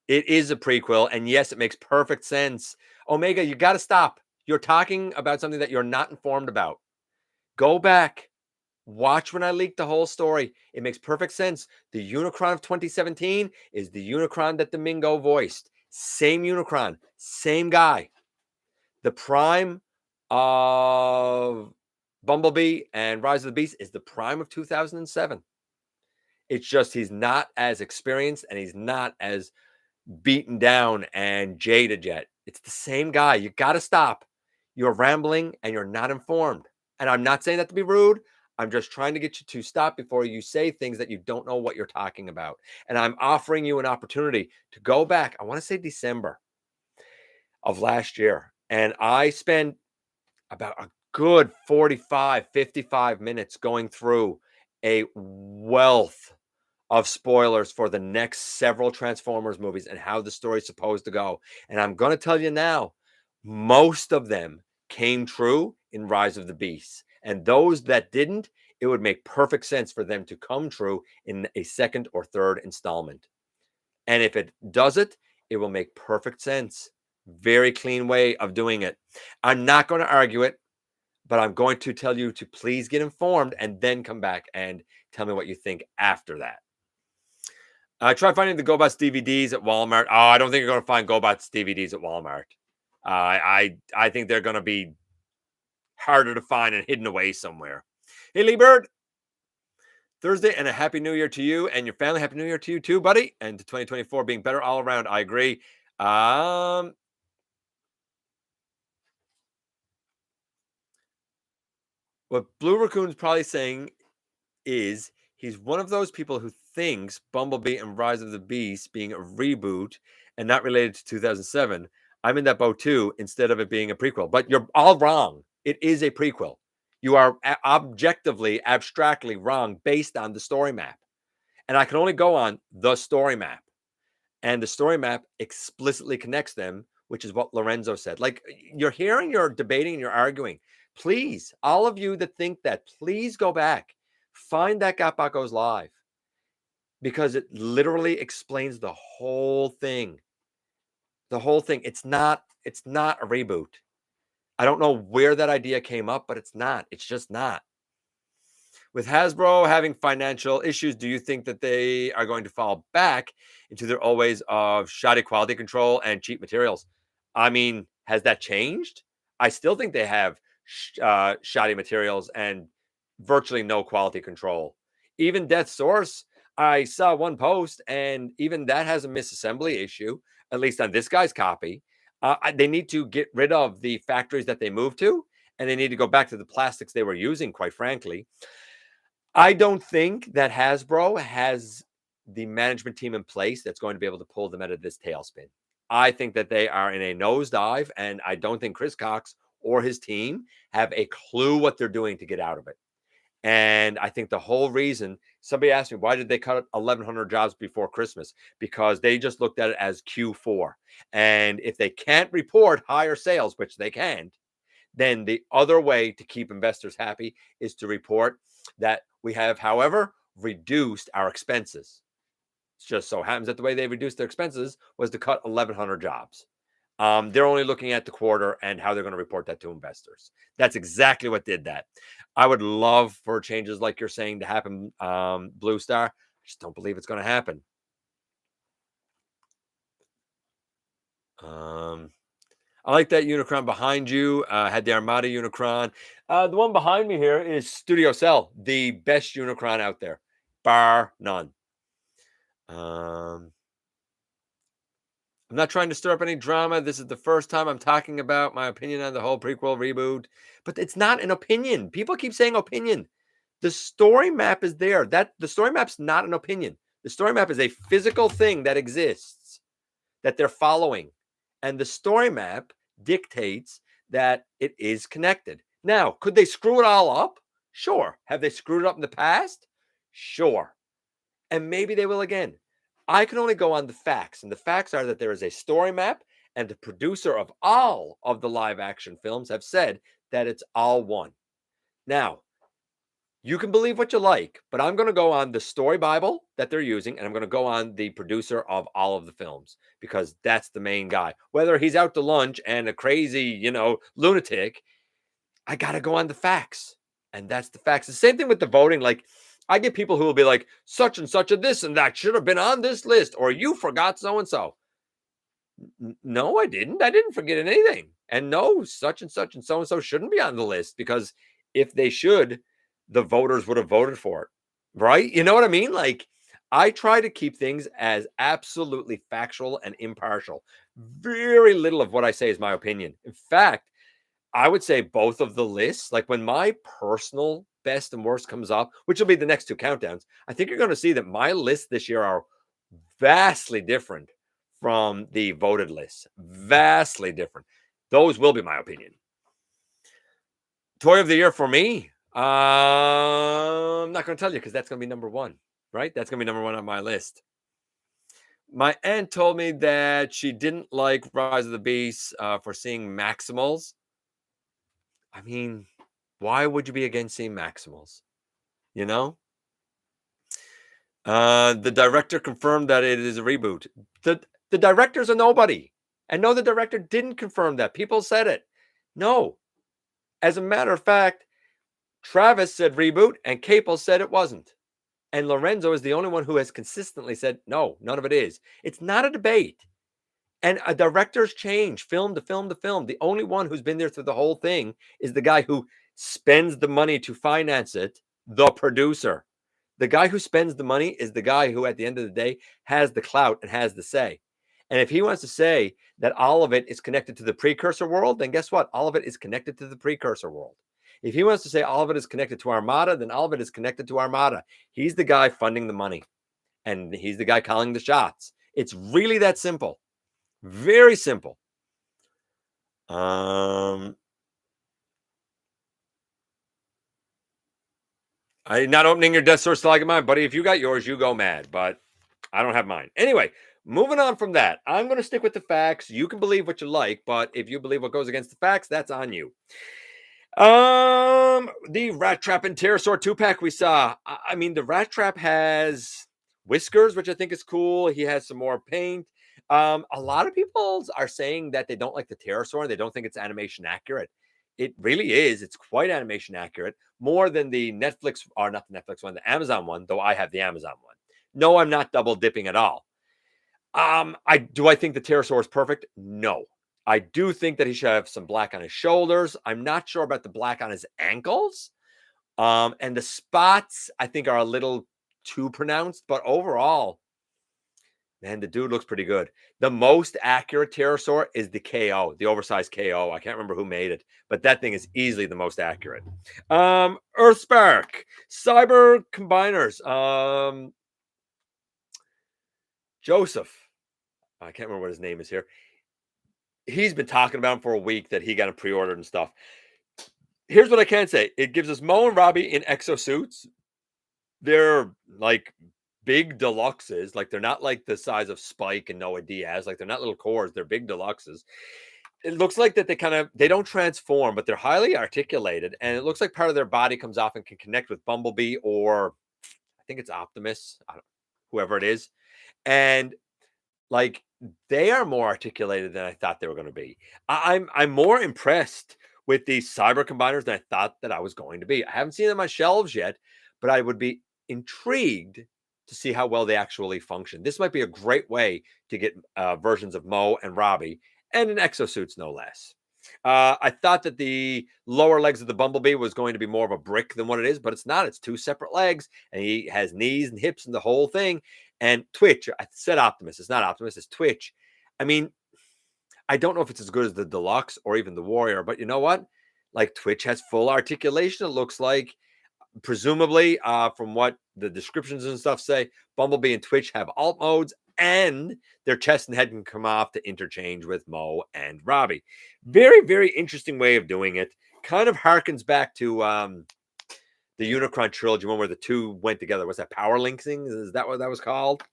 It is a prequel, and yes, it makes perfect sense. Omega, you got to stop. You're talking about something that you're not informed about. Go back Watch when I leak the whole story. It makes perfect sense. The Unicron of 2017 is the Unicron that Domingo voiced. Same Unicron, same guy. The Prime of Bumblebee and Rise of the Beast is the Prime of 2007. It's just he's not as experienced and he's not as beaten down and jaded yet. It's the same guy. You got to stop. You're rambling and you're not informed. And I'm not saying that to be rude. I'm just trying to get you to stop before you say things that you don't know what you're talking about. And I'm offering you an opportunity to go back. I want to say December of last year. And I spent about a good 45, 55 minutes going through a wealth of spoilers for the next several Transformers movies and how the story's supposed to go. And I'm going to tell you now, most of them came true in Rise of the Beasts. And those that didn't, it would make perfect sense for them to come true in a second or third installment. And if it does it, it will make perfect sense. Very clean way of doing it. I'm not going to argue it, but I'm going to tell you to please get informed and then come back and tell me what you think after that. Try finding the GoBots DVDs at Walmart. Oh, I don't think you're going to find GoBots DVDs at Walmart. I think they're going to be harder to find and hidden away somewhere. Hey, Lee Bird. Thursday and a happy new year to you and your family. Happy new year to you too, buddy. And to 2024 being better all around. I agree. What Blue Raccoon's probably saying is he's one of those people who thinks Bumblebee and Rise of the Beast being a reboot and not related to 2007. I'm in that boat too, instead of it being a prequel. But you're all wrong. It is a prequel. You are objectively, abstractly wrong based on the story map. And I can only go on the story map. And the story map explicitly connects them, which is what Lorenzo said. Like, you're hearing, you're debating, and you're arguing. Please, all of you that think that, please go back. Find that GotBot Goes live. Because it literally explains the whole thing. The whole thing. It's not a reboot. I don't know where that idea came up, but it's not. It's just not. With Hasbro having financial issues, do you think that they are going to fall back into their old ways of shoddy quality control and cheap materials? I mean, has that changed? I still think they have shoddy materials and virtually no quality control. Even Death Source, I saw one post, and even that has a misassembly issue, at least on this guy's copy. They need to get rid of the factories that they moved to, and they need to go back to the plastics they were using, quite frankly. I don't think that Hasbro has the management team in place that's going to be able to pull them out of this tailspin. I think that they are in a nosedive, and I don't think Chris Cox or his team have a clue what they're doing to get out of it. And I think the whole reason, somebody asked me, why did they cut 1,100 jobs before Christmas? Because they just looked at it as Q4. And if they can't report higher sales, which they can't, then the other way to keep investors happy is to report that we have, however, reduced our expenses. It just so happens that the way they reduced their expenses was to cut 1,100 jobs. They're only looking at the quarter and how they're going to report that to investors. That's exactly what did that. I would love for changes like you're saying to happen, Blue Star. I just don't believe it's going to happen. I like that Unicron behind you. Had the Armada Unicron. The one behind me here is Studio Cell, the best Unicron out there, bar none. I'm not trying to stir up any drama. This is the first time I'm talking about my opinion on the whole prequel reboot, but it's not an opinion. People keep saying opinion. The story map is there. That the story map's not an opinion. The story map is a physical thing that exists that they're following. And the story map dictates that it is connected. Now, could they screw it all up? Sure. Have they screwed it up in the past? Sure. And maybe they will again. I can only go on the facts. And the facts are that there is a story map, and the producer of all of the live action films have said that it's all one. Now, you can believe what you like, but I'm going to go on the story Bible that they're using, and I'm going to go on the producer of all of the films because that's the main guy. Whether he's out to lunch and a crazy, lunatic, I got to go on the facts. And that's the facts. The same thing with the voting. Like, I get people who will be like, such and such a this and that should have been on this list, or you forgot so and so. No, I didn't. I didn't forget anything. And no, such and so shouldn't be on the list, because if they should, the voters would have voted for it. Right? You know what I mean? Like, I try to keep things as absolutely factual and impartial. Very little of what I say is my opinion. In fact, I would say both of the lists, like when my personal best and worst comes up, which will be the next two countdowns, I think you're going to see that my lists this year are vastly different from the voted lists. Vastly different. Those will be my opinion. Toy of the year for me. I'm not going to tell you, because that's going to be number one, right? That's going to be number one on my list. My aunt told me that she didn't like Rise of the Beasts for seeing Maximals. I mean, why would you be against seeing Maximals? You know? The director confirmed that it is a reboot. The director's a nobody. And no, the director didn't confirm that. People said it. No. As a matter of fact, Travis said reboot and Capel said it wasn't. And Lorenzo is the only one who has consistently said, no, none of it is. It's not a debate. And a director's change, film to film to film. The only one who's been there through the whole thing is the guy who spends the money to finance it, the producer. The guy who spends the money is the guy who, at the end of the day, has the clout and has the say. And if he wants to say that all of it is connected to the precursor world, then guess what? All of it is connected to the precursor world. If he wants to say all of it is connected to Armada, then all of it is connected to Armada. He's the guy funding the money, and he's the guy calling the shots. It's really that simple. Very simple. I'm not opening your Death Source till I get mine, buddy. If you got yours, you go mad, but I don't have mine. Anyway, moving on from that, I'm going to stick with the facts. You can believe what you like, but if you believe what goes against the facts, that's on you. The Rat Trap and Pterosaur 2-pack we saw. I mean, the Rat Trap has whiskers, which I think is cool. He has some more paint. A lot of people are saying that they don't like the Pterosaur. They don't think it's animation accurate. It really is. It's quite animation accurate, more than the Netflix, or not the Netflix one, the Amazon one, though I have the Amazon one. No, I'm not double dipping at all. I think the Pterosaur is perfect? No. I do think that he should have some black on his shoulders. I'm not sure about the black on his ankles. And the spots, I think, are a little too pronounced, but overall, man, the dude looks pretty good. The most accurate pterosaur is the KO, the oversized KO. I can't remember who made it, but that thing is easily the most accurate. Earthspark, Cyber Combiners. Joseph, I can't remember what his name is here. He's been talking about him for a week, that he got him pre-ordered and stuff. Here's what I can say. It gives us Mo and Robbie in exosuits. They're like big deluxes. Like, they're not like the size of Spike and Noah Diaz. Like, they're not little cores. They're big deluxes. It looks like that they don't transform, but they're highly articulated. And it looks like part of their body comes off and can connect with Bumblebee, or I think it's Optimus, whoever it is. And like, they are more articulated than I thought they were going to be. I'm more impressed with these Cyber Combiners than I thought that I was going to be. I haven't seen them on shelves yet, but I would be intrigued to see how well they actually function. This might be a great way to get versions of Mo and Robbie, and in exosuits, no less. I thought that the lower legs of the Bumblebee was going to be more of a brick than what it is, but it's not. It's two separate legs, and he has knees and hips and the whole thing. And Twitch, I said Optimus. It's not Optimus, it's Twitch. I mean, I don't know if it's as good as the Deluxe or even the Warrior, but you know what? Like, Twitch has full articulation, it looks like. Presumably, from what the descriptions and stuff say, Bumblebee and Twitch have alt modes, and their chest and head can come off to interchange with Mo and Robbie. Very, very interesting way of doing it. Kind of harkens back to the Unicron trilogy, one where the two went together. Was that Power Linksing? Is that what that was called?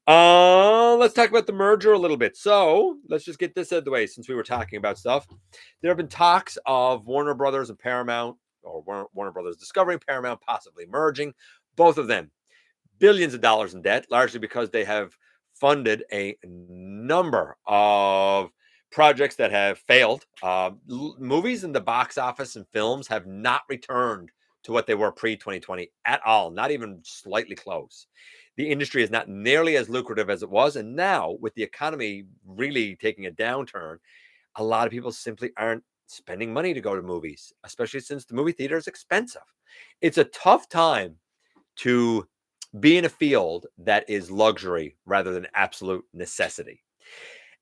Let's talk about the merger a little bit. So let's just get this out of the way, since we were talking about stuff. There have been talks of Warner Brothers and Paramount, or Warner Brothers Discovery and Paramount possibly merging. Both of them billions of dollars in debt, largely because they have funded a number of projects that have failed. Movies in the box office and films have not returned to what they were pre-2020 at all, not even slightly close. The industry is not nearly as lucrative as it was. And now, with the economy really taking a downturn, a lot of people simply aren't spending money to go to movies, especially since the movie theater is expensive. It's a tough time to be in a field that is luxury rather than absolute necessity.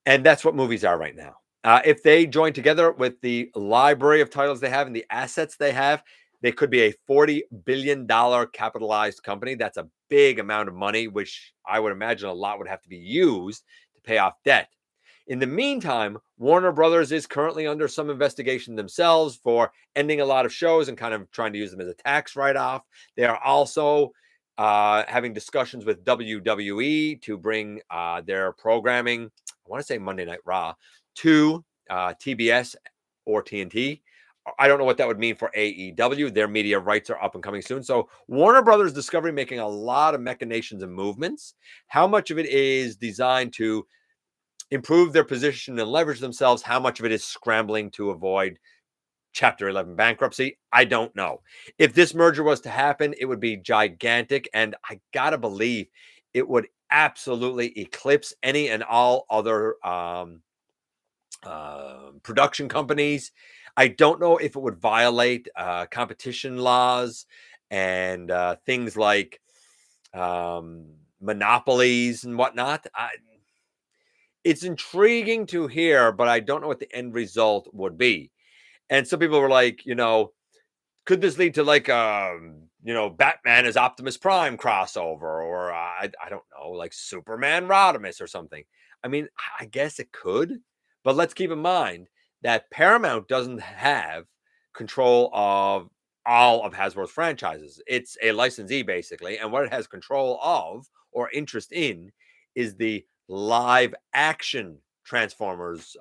And that's what movies are right now. If they join together with the library of titles they have and the assets they have, they could be a $40 billion capitalized company. That's a big amount of money, which I would imagine a lot would have to be used to pay off debt. In the meantime, Warner Brothers is currently under some investigation themselves for ending a lot of shows and kind of trying to use them as a tax write-off. They are also having discussions with WWE to bring their programming, I want to say Monday Night Raw, to TBS or TNT. I don't know what that would mean for AEW. Their media rights are up and coming soon. So Warner Brothers Discovery making a lot of machinations and movements. How much of it is designed to improve their position and leverage themselves? How much of it is scrambling to avoid Chapter 11 bankruptcy? I don't know. If this merger was to happen, it would be gigantic. And I got to believe it would absolutely eclipse any and all other production companies. I don't know if it would violate competition laws and things like monopolies and whatnot. It's intriguing to hear, but I don't know what the end result would be. And some people were like, could this lead to like, Batman as Optimus Prime crossover, or I don't know, like Superman Rodimus or something? I mean, I guess it could, but let's keep in mind that Paramount doesn't have control of all of Hasbro's franchises. It's a licensee basically, and what it has control of or interest in is the live action Transformers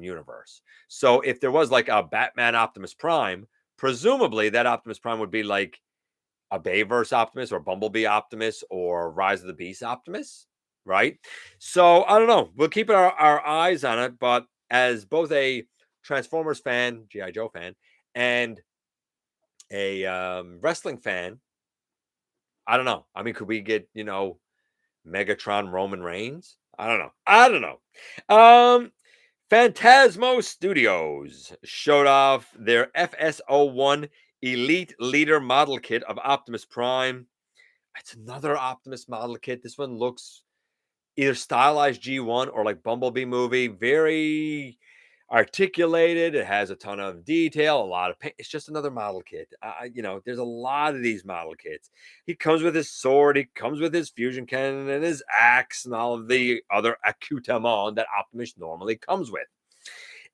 universe. So if there was like a Batman Optimus Prime, presumably that Optimus Prime would be like a Bayverse Optimus or Bumblebee Optimus or Rise of the Beast Optimus, right? So I don't know. We'll keep our eyes on it. But as both a Transformers fan, G.I. Joe fan, and a wrestling fan, I don't know. I mean, could we get, Megatron Roman Reigns? I don't know. Phantasmo Studios showed off their FS01 Elite Leader model kit of Optimus Prime. It's another Optimus model kit. This one looks either stylized G1 or like Bumblebee movie. Very articulated. It has a ton of detail, a lot of paint. It's just another model kit. There's a lot of these model kits. He comes with his sword. He comes with his fusion cannon and his axe and all of the other accoutrements that Optimus normally comes with.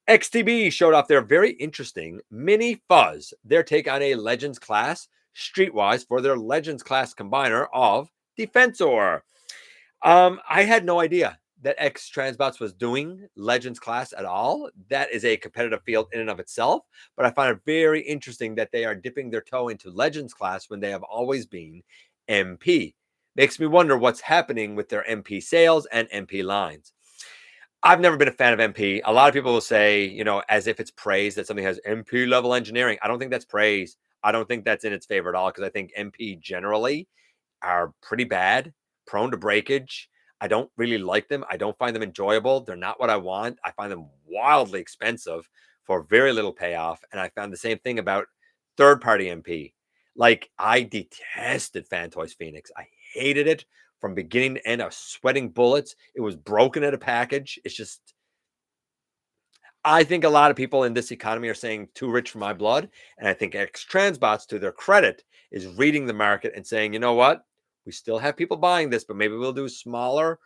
XTB showed off their very interesting Mini Fuzz, their take on a Legends class, streetwise for their Legends class combiner of Defensor. I had no idea that X Transbots was doing Legends class at all. That is a competitive field in and of itself, but I find it very interesting that they are dipping their toe into Legends class when they have always been MP. Makes me wonder what's happening with their MP sales and MP lines. I've never been a fan of MP. A lot of people will say, as if it's praise that something has MP level engineering. I don't think that's praise. I don't think that's in its favor at all, because I think MP generally are pretty bad, prone to breakage. I don't really like them. I don't find them enjoyable. They're not what I want. I find them wildly expensive for very little payoff. And I found the same thing about third-party MP. Like, I detested Phantoys Phoenix. I hated it from beginning to end. I was sweating bullets. It was broken at a package. It's just, I think a lot of people in this economy are saying too rich for my blood. And I think X Transbots, to their credit, is reading the market and saying, you know what? We still have people buying this, but maybe we'll do smaller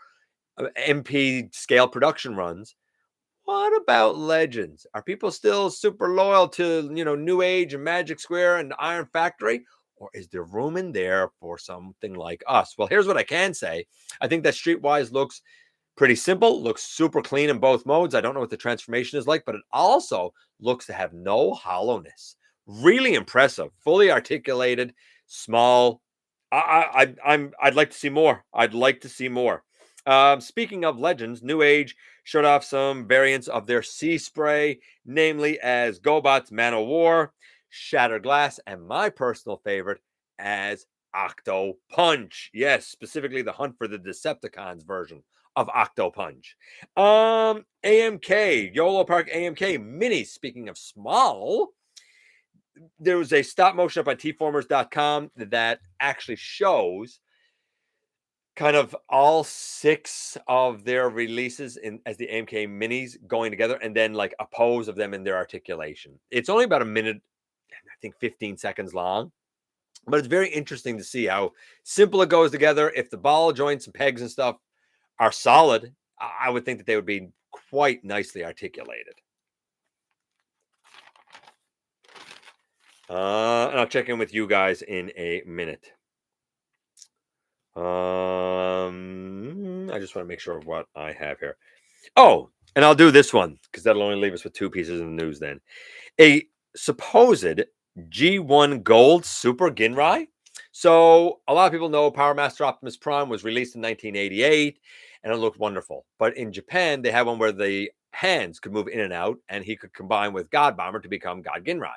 MP scale production runs. What about Legends? Are people still super loyal to, New Age and Magic Square and Iron Factory? Or is there room in there for something like us? Well, here's what I can say. I think that Streetwise looks pretty simple, looks super clean in both modes. I don't know what the transformation is like, but it also looks to have no hollowness. Really impressive, fully articulated, small. I'd like to see more. I'd like to see more. Speaking of Legends, New Age showed off some variants of their Sea Spray, namely as GotBot's Man of War, Shattered Glass, and my personal favorite as Octo Punch. Yes, specifically the Hunt for the Decepticons version of Octo Punch. AMK, YOLOPARK AMK Mini. Speaking of small, there was a stop motion up on tformers.com that actually shows kind of all 6 of their releases in as the AMK minis going together, and then like a pose of them in their articulation. It's only about a minute, I think 15 seconds long, but it's very interesting to see how simple it goes together. If the ball joints and pegs and stuff are solid, I would think that they would be quite nicely articulated. And I'll check in with you guys in a minute. I just want to make sure of what I have here. Oh, and I'll do this one because that'll only leave us with 2 pieces of news then. A supposed G1 Gold Super Ginrai. So a lot of people know Power Master Optimus Prime was released in 1988 and it looked wonderful. But in Japan, they had one where the hands could move in and out and he could combine with God Bomber to become God Ginrai.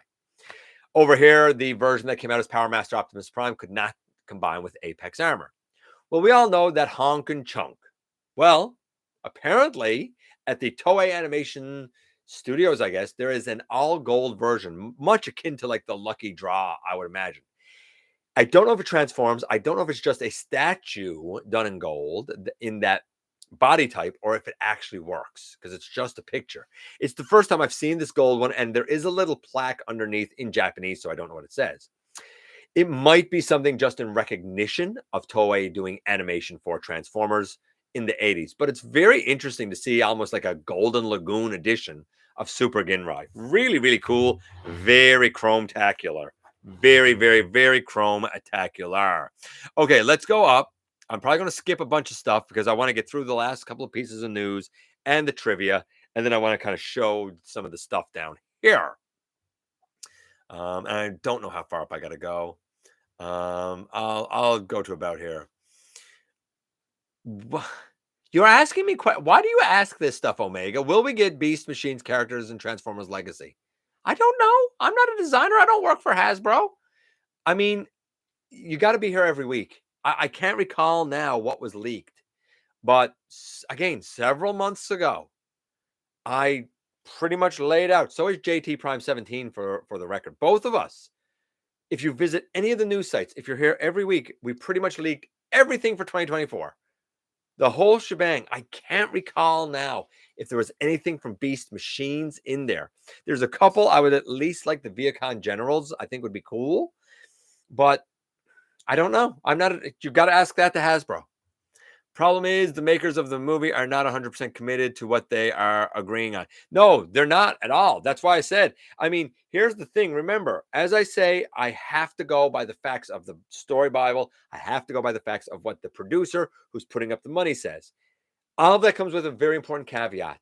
Over here, the version that came out as Power Master Optimus Prime could not combine with Apex Armor. Well, we all know that honk and chunk. Well, apparently at the Toei Animation Studios, I guess, there is an all gold version, much akin to like the Lucky Draw, I would imagine. I don't know if it transforms. I don't know if it's just a statue done in gold in that body type or if it actually works because it's just a picture. It's the first time I've seen this gold one, and there is a little plaque underneath in Japanese, so I don't know what it says. It might be something just in recognition of Toei doing animation for Transformers in the 80s, but it's very interesting to see almost like a Golden Lagoon edition of Super Ginrai. Really, really cool. Very chrome-tacular. Very, very, very chrome-tacular. Okay, let's go up. I'm probably going to skip a bunch of stuff because I want to get through the last couple of pieces of news and the trivia, and then I want to kind of show some of the stuff down here. And I don't know how far up I got to go. I'll go to about here. You're asking me why do you ask this stuff, Omega? Will we get Beast Machines characters in Transformers Legacy? I don't know. I'm not a designer. I don't work for Hasbro. I mean, you got to be here every week. I can't recall now what was leaked, but again, several months ago, I pretty much laid out. So is JT Prime 17 for the record. Both of us. If you visit any of the news sites, if you're here every week, we pretty much leak everything for 2024. The whole shebang. I can't recall now if there was anything from Beast Machines in there. There's a couple I would at least like the Viacom Generals. I think would be cool, but I don't know. I'm not. You've got to ask that to Hasbro. Problem is, the makers of the movie are not 100% committed to what they are agreeing on. No, they're not at all. That's why I said, I mean, here's the thing. Remember, as I say, I have to go by the facts of the story Bible. I have to go by the facts of what the producer who's putting up the money says. All of that comes with a very important caveat.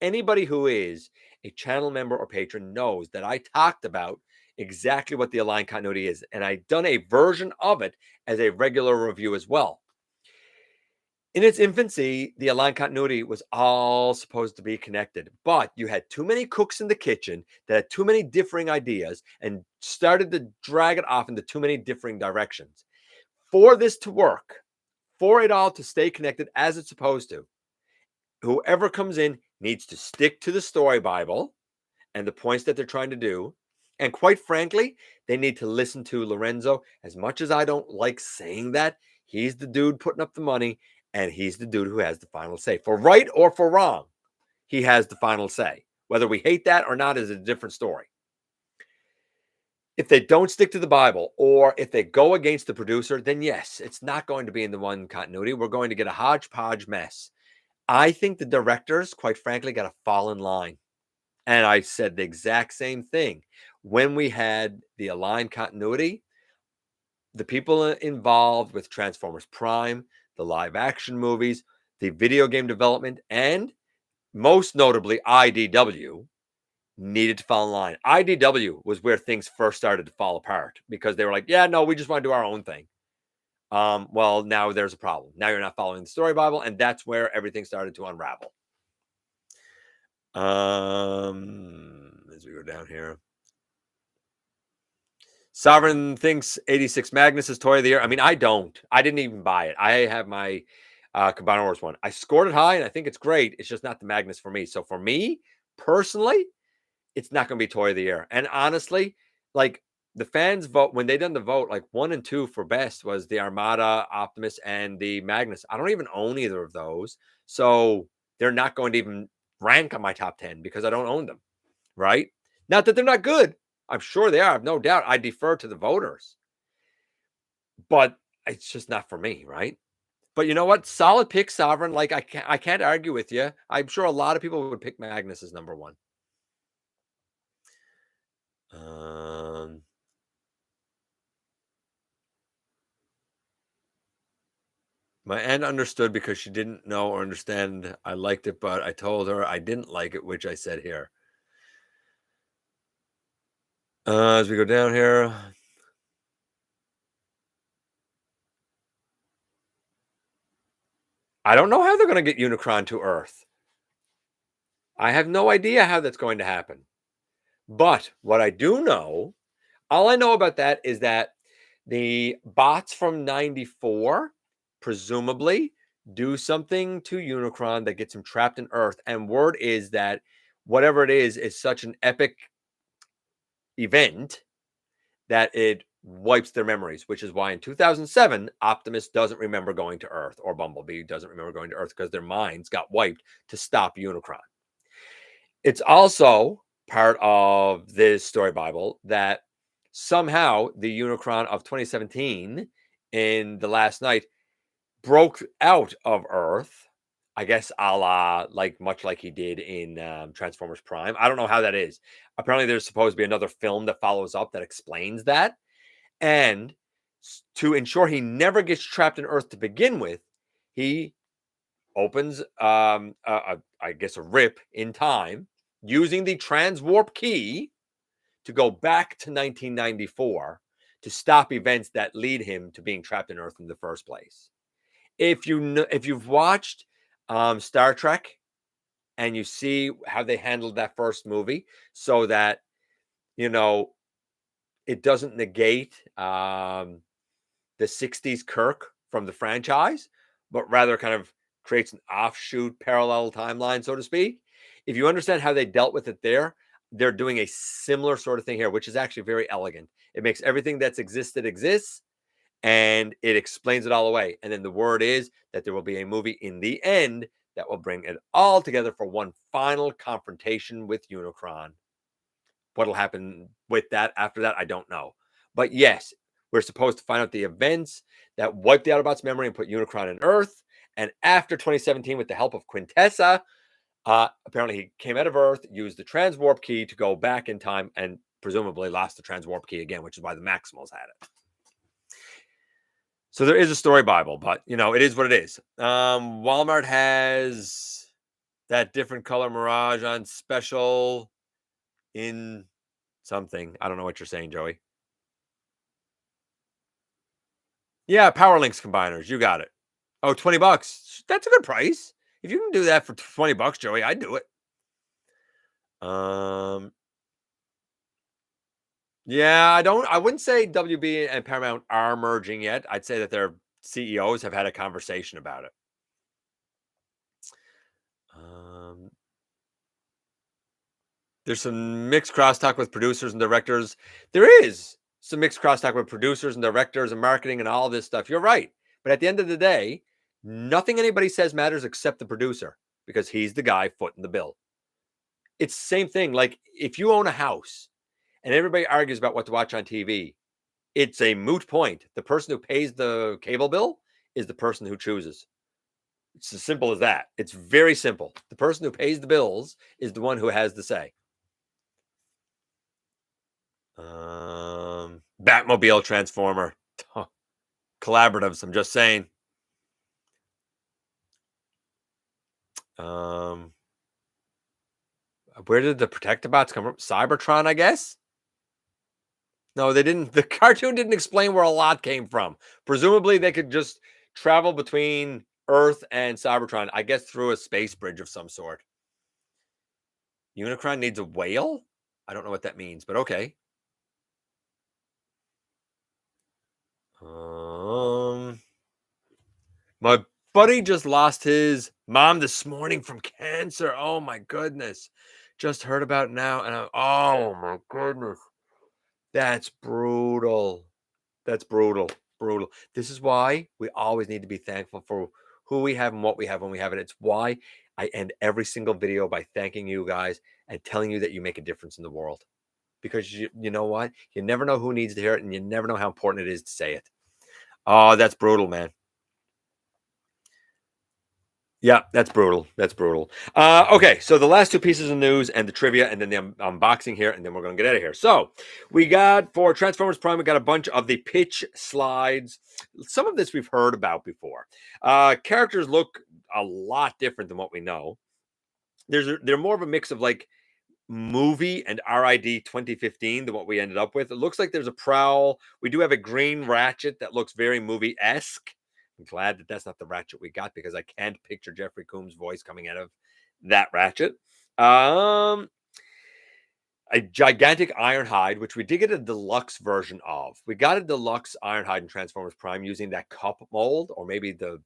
Anybody who is a channel member or patron knows that I talked about exactly what the aligned continuity is, and I've done a version of it as a regular review as well. In its infancy, the aligned continuity was all supposed to be connected, but you had too many cooks in the kitchen that had too many differing ideas and started to drag it off into too many differing directions. For this to work, for it all to stay connected as it's supposed to, whoever comes in needs to stick to the story Bible and the points that they're trying to do. And quite frankly, they need to listen to Lorenzo. As much as I don't like saying that, he's the dude putting up the money. And he's the dude who has the final say. For right or for wrong, he has the final say. Whether we hate that or not is a different story. If they don't stick to the Bible or if they go against the producer, then yes, it's not going to be in the one continuity. We're going to get a hodgepodge mess. I think the directors, quite frankly, got to fall in line. And I said the exact same thing. When we had the aligned continuity, the people involved with Transformers Prime, the live action movies, the video game development, and most notably IDW needed to fall in line. IDW was where things first started to fall apart because they were like, yeah, no, we just want to do our own thing. Well, now there's a problem. Now you're not following the story Bible, and that's where everything started to unravel. As we go down here. Sovereign thinks 86 Magnus is toy of the year. I mean, I don't. I didn't even buy it. I have my Combiner Wars one. I scored it high, and I think it's great. It's just not the Magnus for me. So for me personally, it's not going to be toy of the year. And honestly, like the fans vote when they done the vote, like 1 and 2 for best was the Armada, Optimus, and the Magnus. I don't even own either of those, so they're not going to even rank on my top 10 because I don't own them. Right? Not that they're not good. I'm sure they are. I have no doubt. I defer to the voters, but it's just not for me, right? But you know what? Solid pick, Sovereign. Like I can't argue with you. I'm sure a lot of people would pick Magnus as number one. My aunt understood because she didn't know or understand I liked it, but I told her I didn't like it, which I said here. As we go down here, I don't know how they're going to get Unicron to Earth. I have no idea how that's going to happen. But what I do know, all I know about that is that the bots from 94 presumably do something to Unicron that gets him trapped in Earth. And word is that whatever it is such an epic event that it wipes their memories, which is why in 2007, Optimus doesn't remember going to Earth, or Bumblebee doesn't remember going to Earth because their minds got wiped to stop Unicron. It's also part of this story Bible that somehow the Unicron of 2017 in The Last Night broke out of Earth, I guess a la like much like he did in Transformers Prime. I don't know how that is. Apparently, there's supposed to be another film that follows up that explains that. And to ensure he never gets trapped in Earth to begin with, he opens, I guess, a rip in time using the transwarp key to go back to 1994 to stop events that lead him to being trapped in Earth in the first place. If you've watched Star Trek and you see how they handled that first movie, so that you know it doesn't negate the 60s Kirk from the franchise, but rather kind of creates an offshoot parallel timeline, so to speak. If you understand how they dealt with it there, they're doing a similar sort of thing here, which is actually very elegant. It makes everything that's existed exists, and it explains it all away. And then the word is that there will be a movie in the end that will bring it all together for one final confrontation with Unicron. What'll happen with that after that, I don't know. But yes, we're supposed to find out the events that wiped the Autobots' memory and put Unicron in Earth. And after 2017, with the help of Quintessa, apparently he came out of Earth, used the transwarp key to go back in time, and presumably lost the transwarp key again, which is why the Maximals had it. So there is a story Bible, but it is what it is. Walmart has that different color Mirage on special in something. I don't know what you're saying, Joey. Yeah, Power Links combiners. You got it. Oh, $20. That's a good price. If you can do that for $20, Joey, I'd do it. Yeah, I wouldn't say WB and Paramount are merging yet. I'd say that their CEOs have had a conversation about it. There's some mixed crosstalk with producers and directors. There is some mixed crosstalk with producers and directors and marketing and all this stuff. You're right. But at the end of the day, nothing anybody says matters except the producer, because he's the guy footing the bill. It's the same thing. Like if you own a house and everybody argues about what to watch on TV, it's a moot point. The person who pays the cable bill is the person who chooses. It's as simple as that. It's very simple. The person who pays the bills is the one who has the say. Batmobile Transformer. Collaboratives, I'm just saying. Where did the Protectobots come from? Cybertron, I guess? No, they didn't. The cartoon didn't explain where a lot came from. Presumably, they could just travel between Earth and Cybertron, I guess through a space bridge of some sort. Unicron needs a whale? I don't know what that means, but okay. My buddy just lost his mom this morning from cancer. Oh my goodness. Just heard about it now. And oh my goodness. That's brutal. That's brutal. Brutal. This is why we always need to be thankful for who we have and what we have when we have it. It's why I end every single video by thanking you guys and telling you that you make a difference in the world. Because you know what? You never know who needs to hear it, and you never know how important it is to say it. Oh, that's brutal, man. Yeah, that's brutal. That's brutal. Okay, so the last two pieces of news and the trivia, and then the unboxing here, and then we're going to get out of here. So we got for Transformers Prime, we got a bunch of the pitch slides. Some of this we've heard about before. Characters look a lot different than what we know. They're more of a mix of like movie and RID 2015 than what we ended up with. It looks like there's a Prowl. We do have a green Ratchet that looks very movie-esque. I'm glad that that's not the Ratchet we got because I can't picture Jeffrey Combs' voice coming out of that Ratchet. A gigantic Ironhide, which we did get a deluxe version of. We got a deluxe Ironhide in Transformers Prime using that cup mold, or maybe the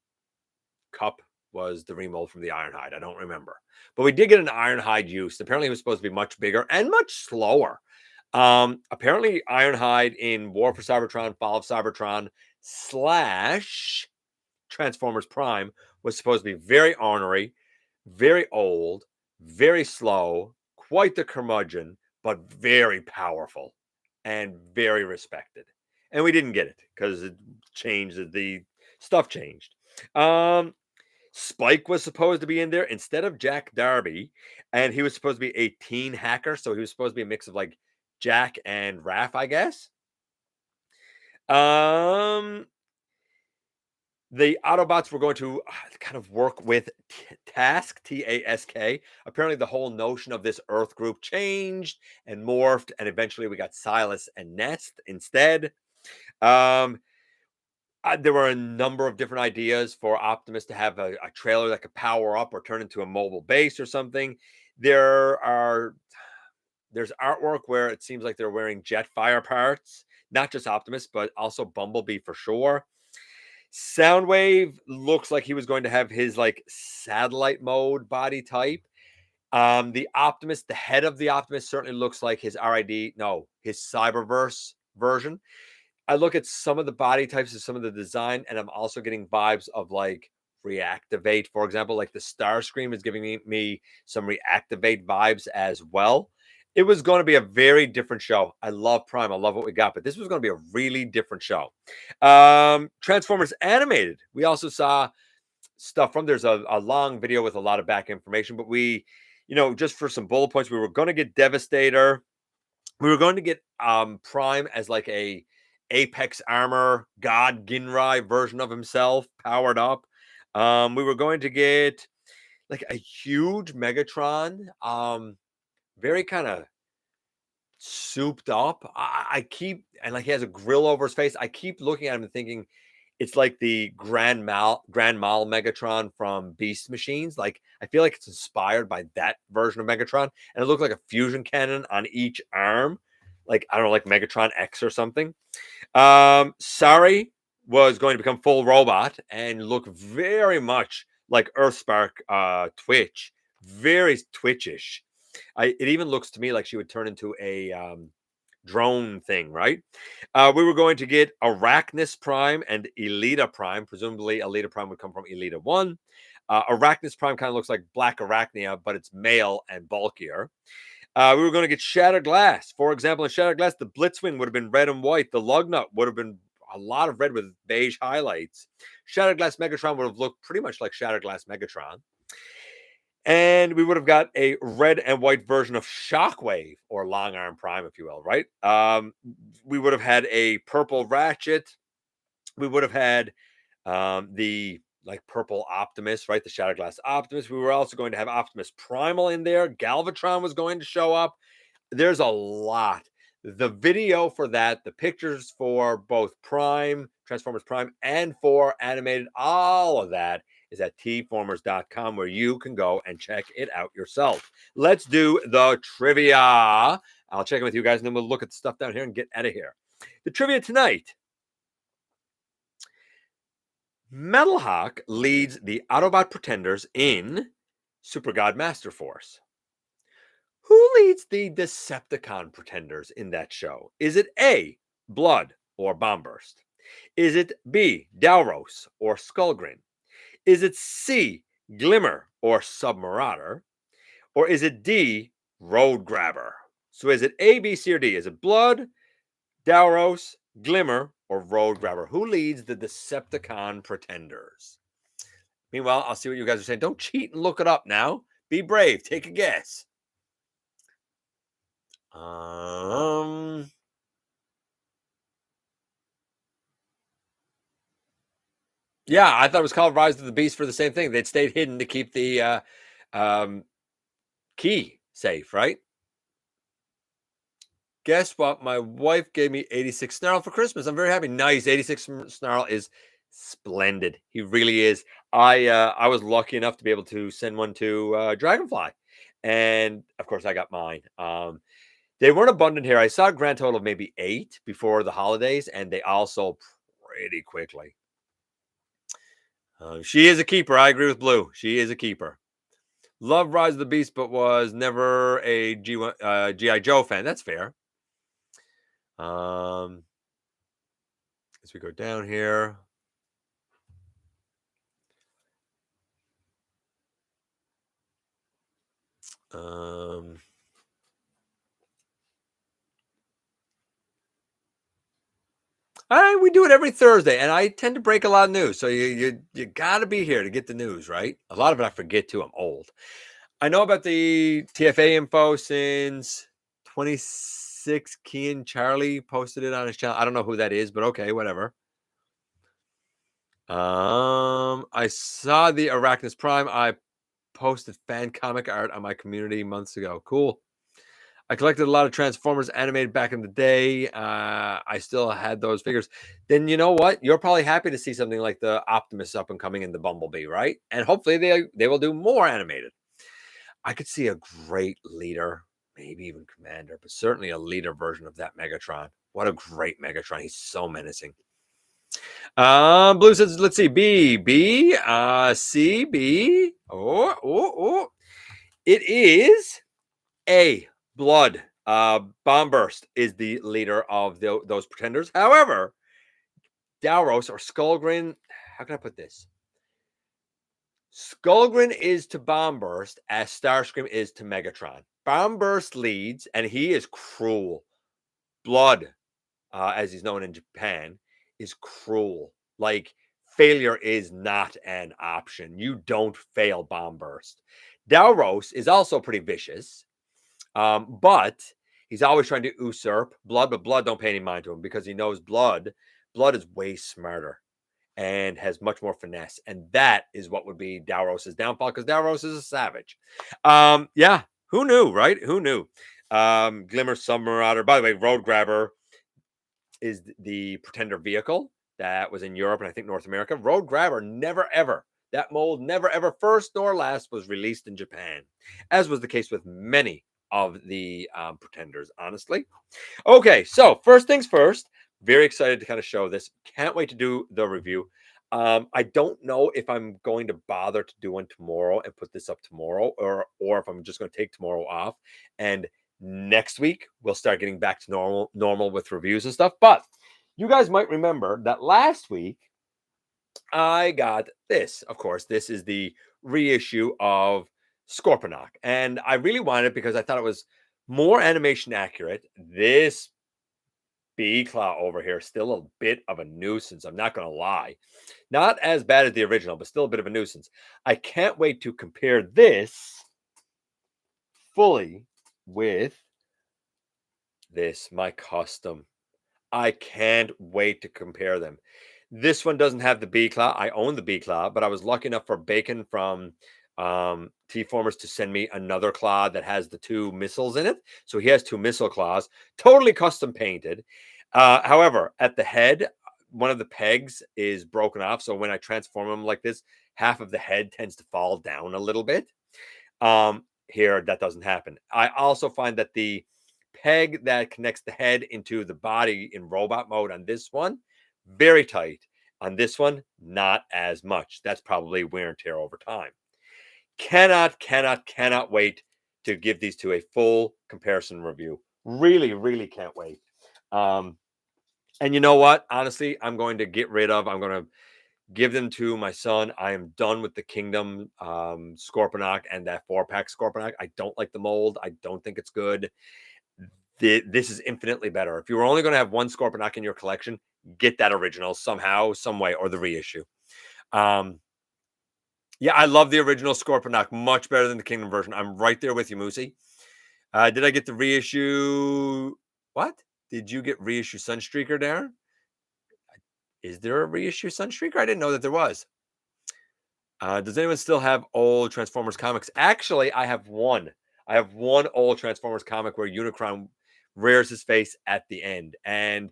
cup was the remold from the Ironhide. I don't remember. But we did get an Ironhide use. Apparently, it was supposed to be much bigger and much slower. Apparently, Ironhide in War for Cybertron, Fall of Cybertron / Transformers Prime was supposed to be very ornery, very old, very slow, quite the curmudgeon, but very powerful and very respected. And we didn't get it because it changed. The stuff changed. Spike was supposed to be in there instead of Jack Darby, and he was supposed to be a teen hacker, so he was supposed to be a mix of like Jack and Raph, I guess. The Autobots were going to kind of work with Task, T-A-S-K. Apparently, the whole notion of this Earth group changed and morphed, and eventually we got Silas and Nest instead. There were a number of different ideas for Optimus to have a trailer that could power up or turn into a mobile base or something. There's artwork where it seems like they're wearing Jetfire parts, not just Optimus, but also Bumblebee for sure. Soundwave looks like he was going to have his like satellite mode body type. The Optimus, the head of the Optimus certainly looks like his his Cyberverse version. I look at some of the body types and some of the design, and I'm also getting vibes of like Reactivate, for example. Like the Starscream is giving me some Reactivate vibes as well. It was going to be a very different show. I love Prime. I love what we got, but this was going to be a really different show. Transformers Animated. We also saw stuff from there's a long video with a lot of back information, but we, just for some bullet points, we were going to get Devastator. We were going to get Prime as like a Apex Armor God Ginrai version of himself, powered up. We were going to get like a huge Megatron, very kind of souped up. I keep, and like he has a grill over his face. I keep looking at him and thinking it's like the Grand Mal Megatron from Beast Machines. Like I feel like it's inspired by that version of Megatron, and it looked like a fusion cannon on each arm, like I don't know, like Megatron X or something. Sari was going to become full robot and look very much like Earthspark Twitch, very Twitchish. It even looks to me like she would turn into a drone thing, right? We were going to get Arachnus Prime and Elita Prime. Presumably, Elita Prime would come from Elita 1. Arachnus Prime kind of looks like Black Arachnia, but it's male and bulkier. We were going to get Shattered Glass. For example, in Shattered Glass, the Blitzwing would have been red and white. The Lugnut would have been a lot of red with beige highlights. Shattered Glass Megatron would have looked pretty much like Shattered Glass Megatron. And we would have got a red and white version of Shockwave, or Long Arm Prime, if you will, right? We would have had a purple Ratchet. We would have had the like purple Optimus, right? The Shattered Glass Optimus. We were also going to have Optimus Primal in there. Galvatron was going to show up. There's a lot. The video for that, the pictures for both Prime, Transformers Prime, and for Animated, all of that is at tformers.com, where you can go and check it out yourself. Let's do the trivia. I'll check in with you guys, and then we'll look at the stuff down here and get out of here. The trivia tonight. Metalhawk leads the Autobot Pretenders in Super God Master Force. Who leads the Decepticon Pretenders in that show? Is it A, Blood or Bombburst? Is it B, Dalros or Skullgrin? Is it C, Glimmer or Submarauder? Or is it D, Road Grabber? So is it A, B, C, or D? Is it Blood, Dalros, Glimmer, or Road Grabber? Who leads the Decepticon Pretenders? Meanwhile, I'll see what you guys are saying. Don't cheat and look it up now. Be brave. Take a guess. Yeah, I thought it was called Rise of the Beast for the same thing. They'd stayed hidden to keep the key safe, right? Guess what? My wife gave me 86 Snarl for Christmas. I'm very happy. Nice. 86 Snarl is splendid. He really is. I was lucky enough to be able to send one to Dragonfly. And of course I got mine. They weren't abundant here. I saw a grand total of maybe 8 before the holidays, and they all sold pretty quickly. She is a keeper. I agree with Blue. She is a keeper. Love Rise of the Beast, but was never a G.I. Joe fan. That's fair. As we go down here. We do it every Thursday, and I tend to break a lot of news. So you got to be here to get the news, right? A lot of it I forget too. I'm old. I know about the TFA info since 26. Kean Charlie posted it on his channel. I don't know who that is, but okay, whatever. I saw the Arachnus Prime. I posted fan comic art on my community months ago. Cool. I collected a lot of Transformers animated back in the day. I still had those figures. Then you know what? You're probably happy to see something like the Optimus up and coming in the Bumblebee, right? And hopefully they will do more animated. I could see a great leader, maybe even commander, but certainly a leader version of that Megatron. What a great Megatron. He's so menacing. Blue says, let's see, B, C, B. Oh. It is A, Blood. Bombburst is the leader of those pretenders. However, Dalros or Skullgrin, how can I put this? Skullgrin is to Bombburst as Starscream is to Megatron. Bombburst leads, and he is cruel. Blood, as he's known in Japan, is cruel. Like, failure is not an option. You don't fail Bombburst. Dalros is also pretty vicious, but he's always trying to usurp Blood, but Blood don't pay any mind to him because he knows Blood is way smarter and has much more finesse. And that is what would be Dalros's downfall because Dalros is a savage. Yeah, who knew, right? Who knew? Glimmer Submarauder. By the way, Road Grabber is the Pretender vehicle that was in Europe and I think North America. Road Grabber never ever. That mold never ever first nor last was released in Japan, as was the case with many of the Pretenders, honestly. Okay, so first things first. Very excited to kind of show this. Can't wait to do the review. I don't know if I'm going to bother to do one tomorrow and put this up tomorrow, or if I'm just going to take tomorrow off. And next week we'll start getting back to normal with reviews and stuff. But you guys might remember that last week I got this. Of course, this is the reissue of Scorponok, and I really wanted it because I thought it was more animation accurate. This B-Claw over here, still a bit of a nuisance. I'm not going to lie. Not as bad as the original, but still a bit of a nuisance. I can't wait to compare this fully with this, my custom. I can't wait to compare them. This one doesn't have the B-Claw. I own the B-Claw, but I was lucky enough for Bacon from T-Formers to send me another claw that has the 2 missiles in it. So he has 2 missile claws, totally custom painted. However, at the head, one of the pegs is broken off. So when I transform him like this, half of the head tends to fall down a little bit. Here, that doesn't happen. I also find that the peg that connects the head into the body in robot mode on this one, very tight. On this one, not as much. That's probably wear and tear over time. Cannot wait to give these two a full comparison review. Really can't wait. And you know what? Honestly, I'm going to give them to my son. I am done with the Kingdom Scorponok and that 4-pack Scorponok. I don't like the mold. I don't think it's good. This is infinitely better. If you were only going to have one Scorponok in your collection, get that original somehow, some way, or the reissue. Yeah, I love the original Scorponok much better than the Kingdom version. I'm right there with you, Moosey. Did I get the reissue? What? Did you get reissue Sunstreaker, Darren? Is there a reissue Sunstreaker? I didn't know that there was. Does anyone still have old Transformers comics? Actually, I have one. I have one old Transformers comic where Unicron rears his face at the end. And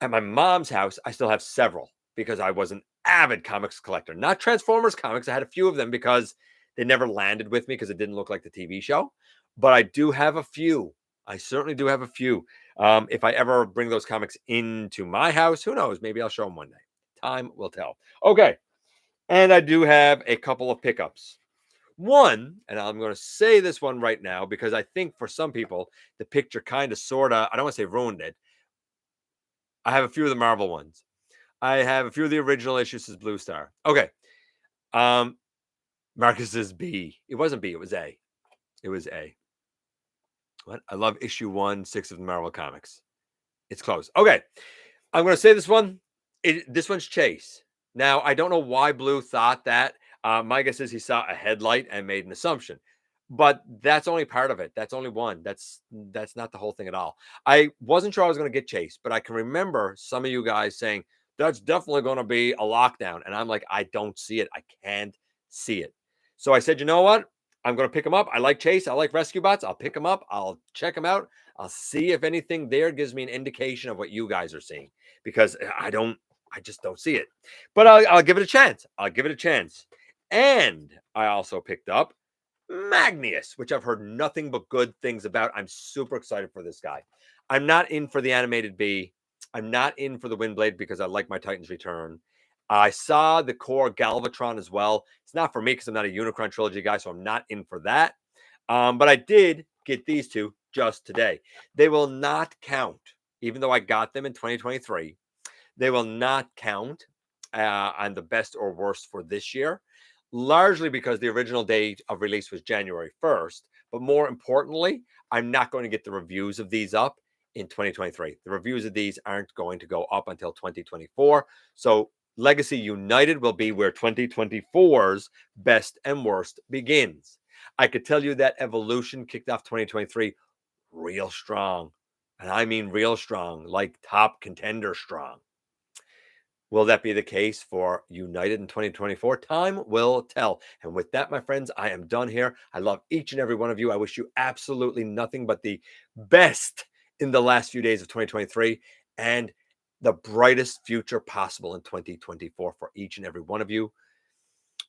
at my mom's house, I still have several because I was an avid comics collector. Not Transformers comics. I had a few of them because they never landed with me because it didn't look like the TV show. But I do have a few. I certainly do have a few. If I ever bring those comics into my house, who knows? Maybe I'll show them one day. Time will tell. Okay. And I do have a couple of pickups. One, and I'm going to say this one right now because I think for some people, the picture kind of, sort of, I don't want to say ruined it. I have a few of the Marvel ones. I have a few of the original issues as Blue Star. Okay. Marcus is B. It wasn't B. It was A. It was A. What? I love issue 1/6 of the Marvel Comics. It's close. Okay. I'm going to say this one. This one's Chase. Now, I don't know why Blue thought that. My guess is he saw a headlight and made an assumption. But that's only part of it. That's only one. That's not the whole thing at all. I wasn't sure I was going to get Chase, but I can remember some of you guys saying, that's definitely going to be a lockdown. And I'm like, I don't see it. I can't see it. So I said, you know what? I'm going to pick him up. I like Chase. I like Rescue Bots. I'll pick him up. I'll check him out. I'll see if anything there gives me an indication of what you guys are seeing because I just don't see it. But I'll give it a chance. I'll give it a chance. And I also picked up Magnus, which I've heard nothing but good things about. I'm super excited for this guy. I'm not in for the animated B. I'm not in for the Windblade because I like my Titans Return. I saw the core Galvatron as well. It's not for me because I'm not a Unicron trilogy guy, so I'm not in for that. But I did get these two just today. They will not count, even though I got them in 2023. They will not count on the best or worst for this year, largely because the original date of release was January 1st. But more importantly, I'm not going to get the reviews of these up in 2023. The reviews of these aren't going to go up until 2024. So Legacy United will be where 2024's best and worst begins. I could tell you that Evolution kicked off 2023 real strong. And I mean real strong, like top contender strong. Will that be the case for United in 2024? Time will tell. And with that, my friends, I am done here. I love each and every one of you. I wish you absolutely nothing but the best in the last few days of 2023 and the brightest future possible in 2024 for each and every one of you.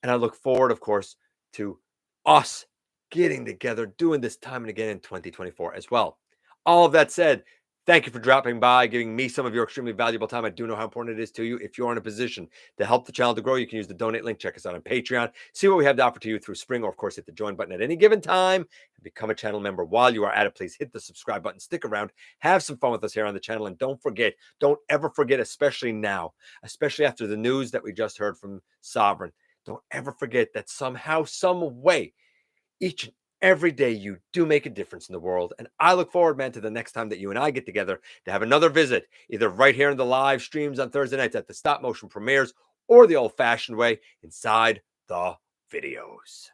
And I look forward, of course, to us getting together, doing this time and again in 2024 as well. All of that said, thank you for dropping by, giving me some of your extremely valuable time. I do know how important it is to you. If you're in a position to help the channel to grow, you can use the donate link. Check us out on Patreon. See what we have to offer to you through Spring, or of course, hit the join button at any given time and become a channel member. While you are at it, please hit the subscribe button. Stick around. Have some fun with us here on the channel. And don't ever forget, especially now, especially after the news that we just heard from Sovereign, don't ever forget that somehow, some way, each and every day you do make a difference in the world. And I look forward, man, to the next time that you and I get together to have another visit, either right here in the live streams on Thursday nights at the stop motion premieres or the old fashioned way inside the videos.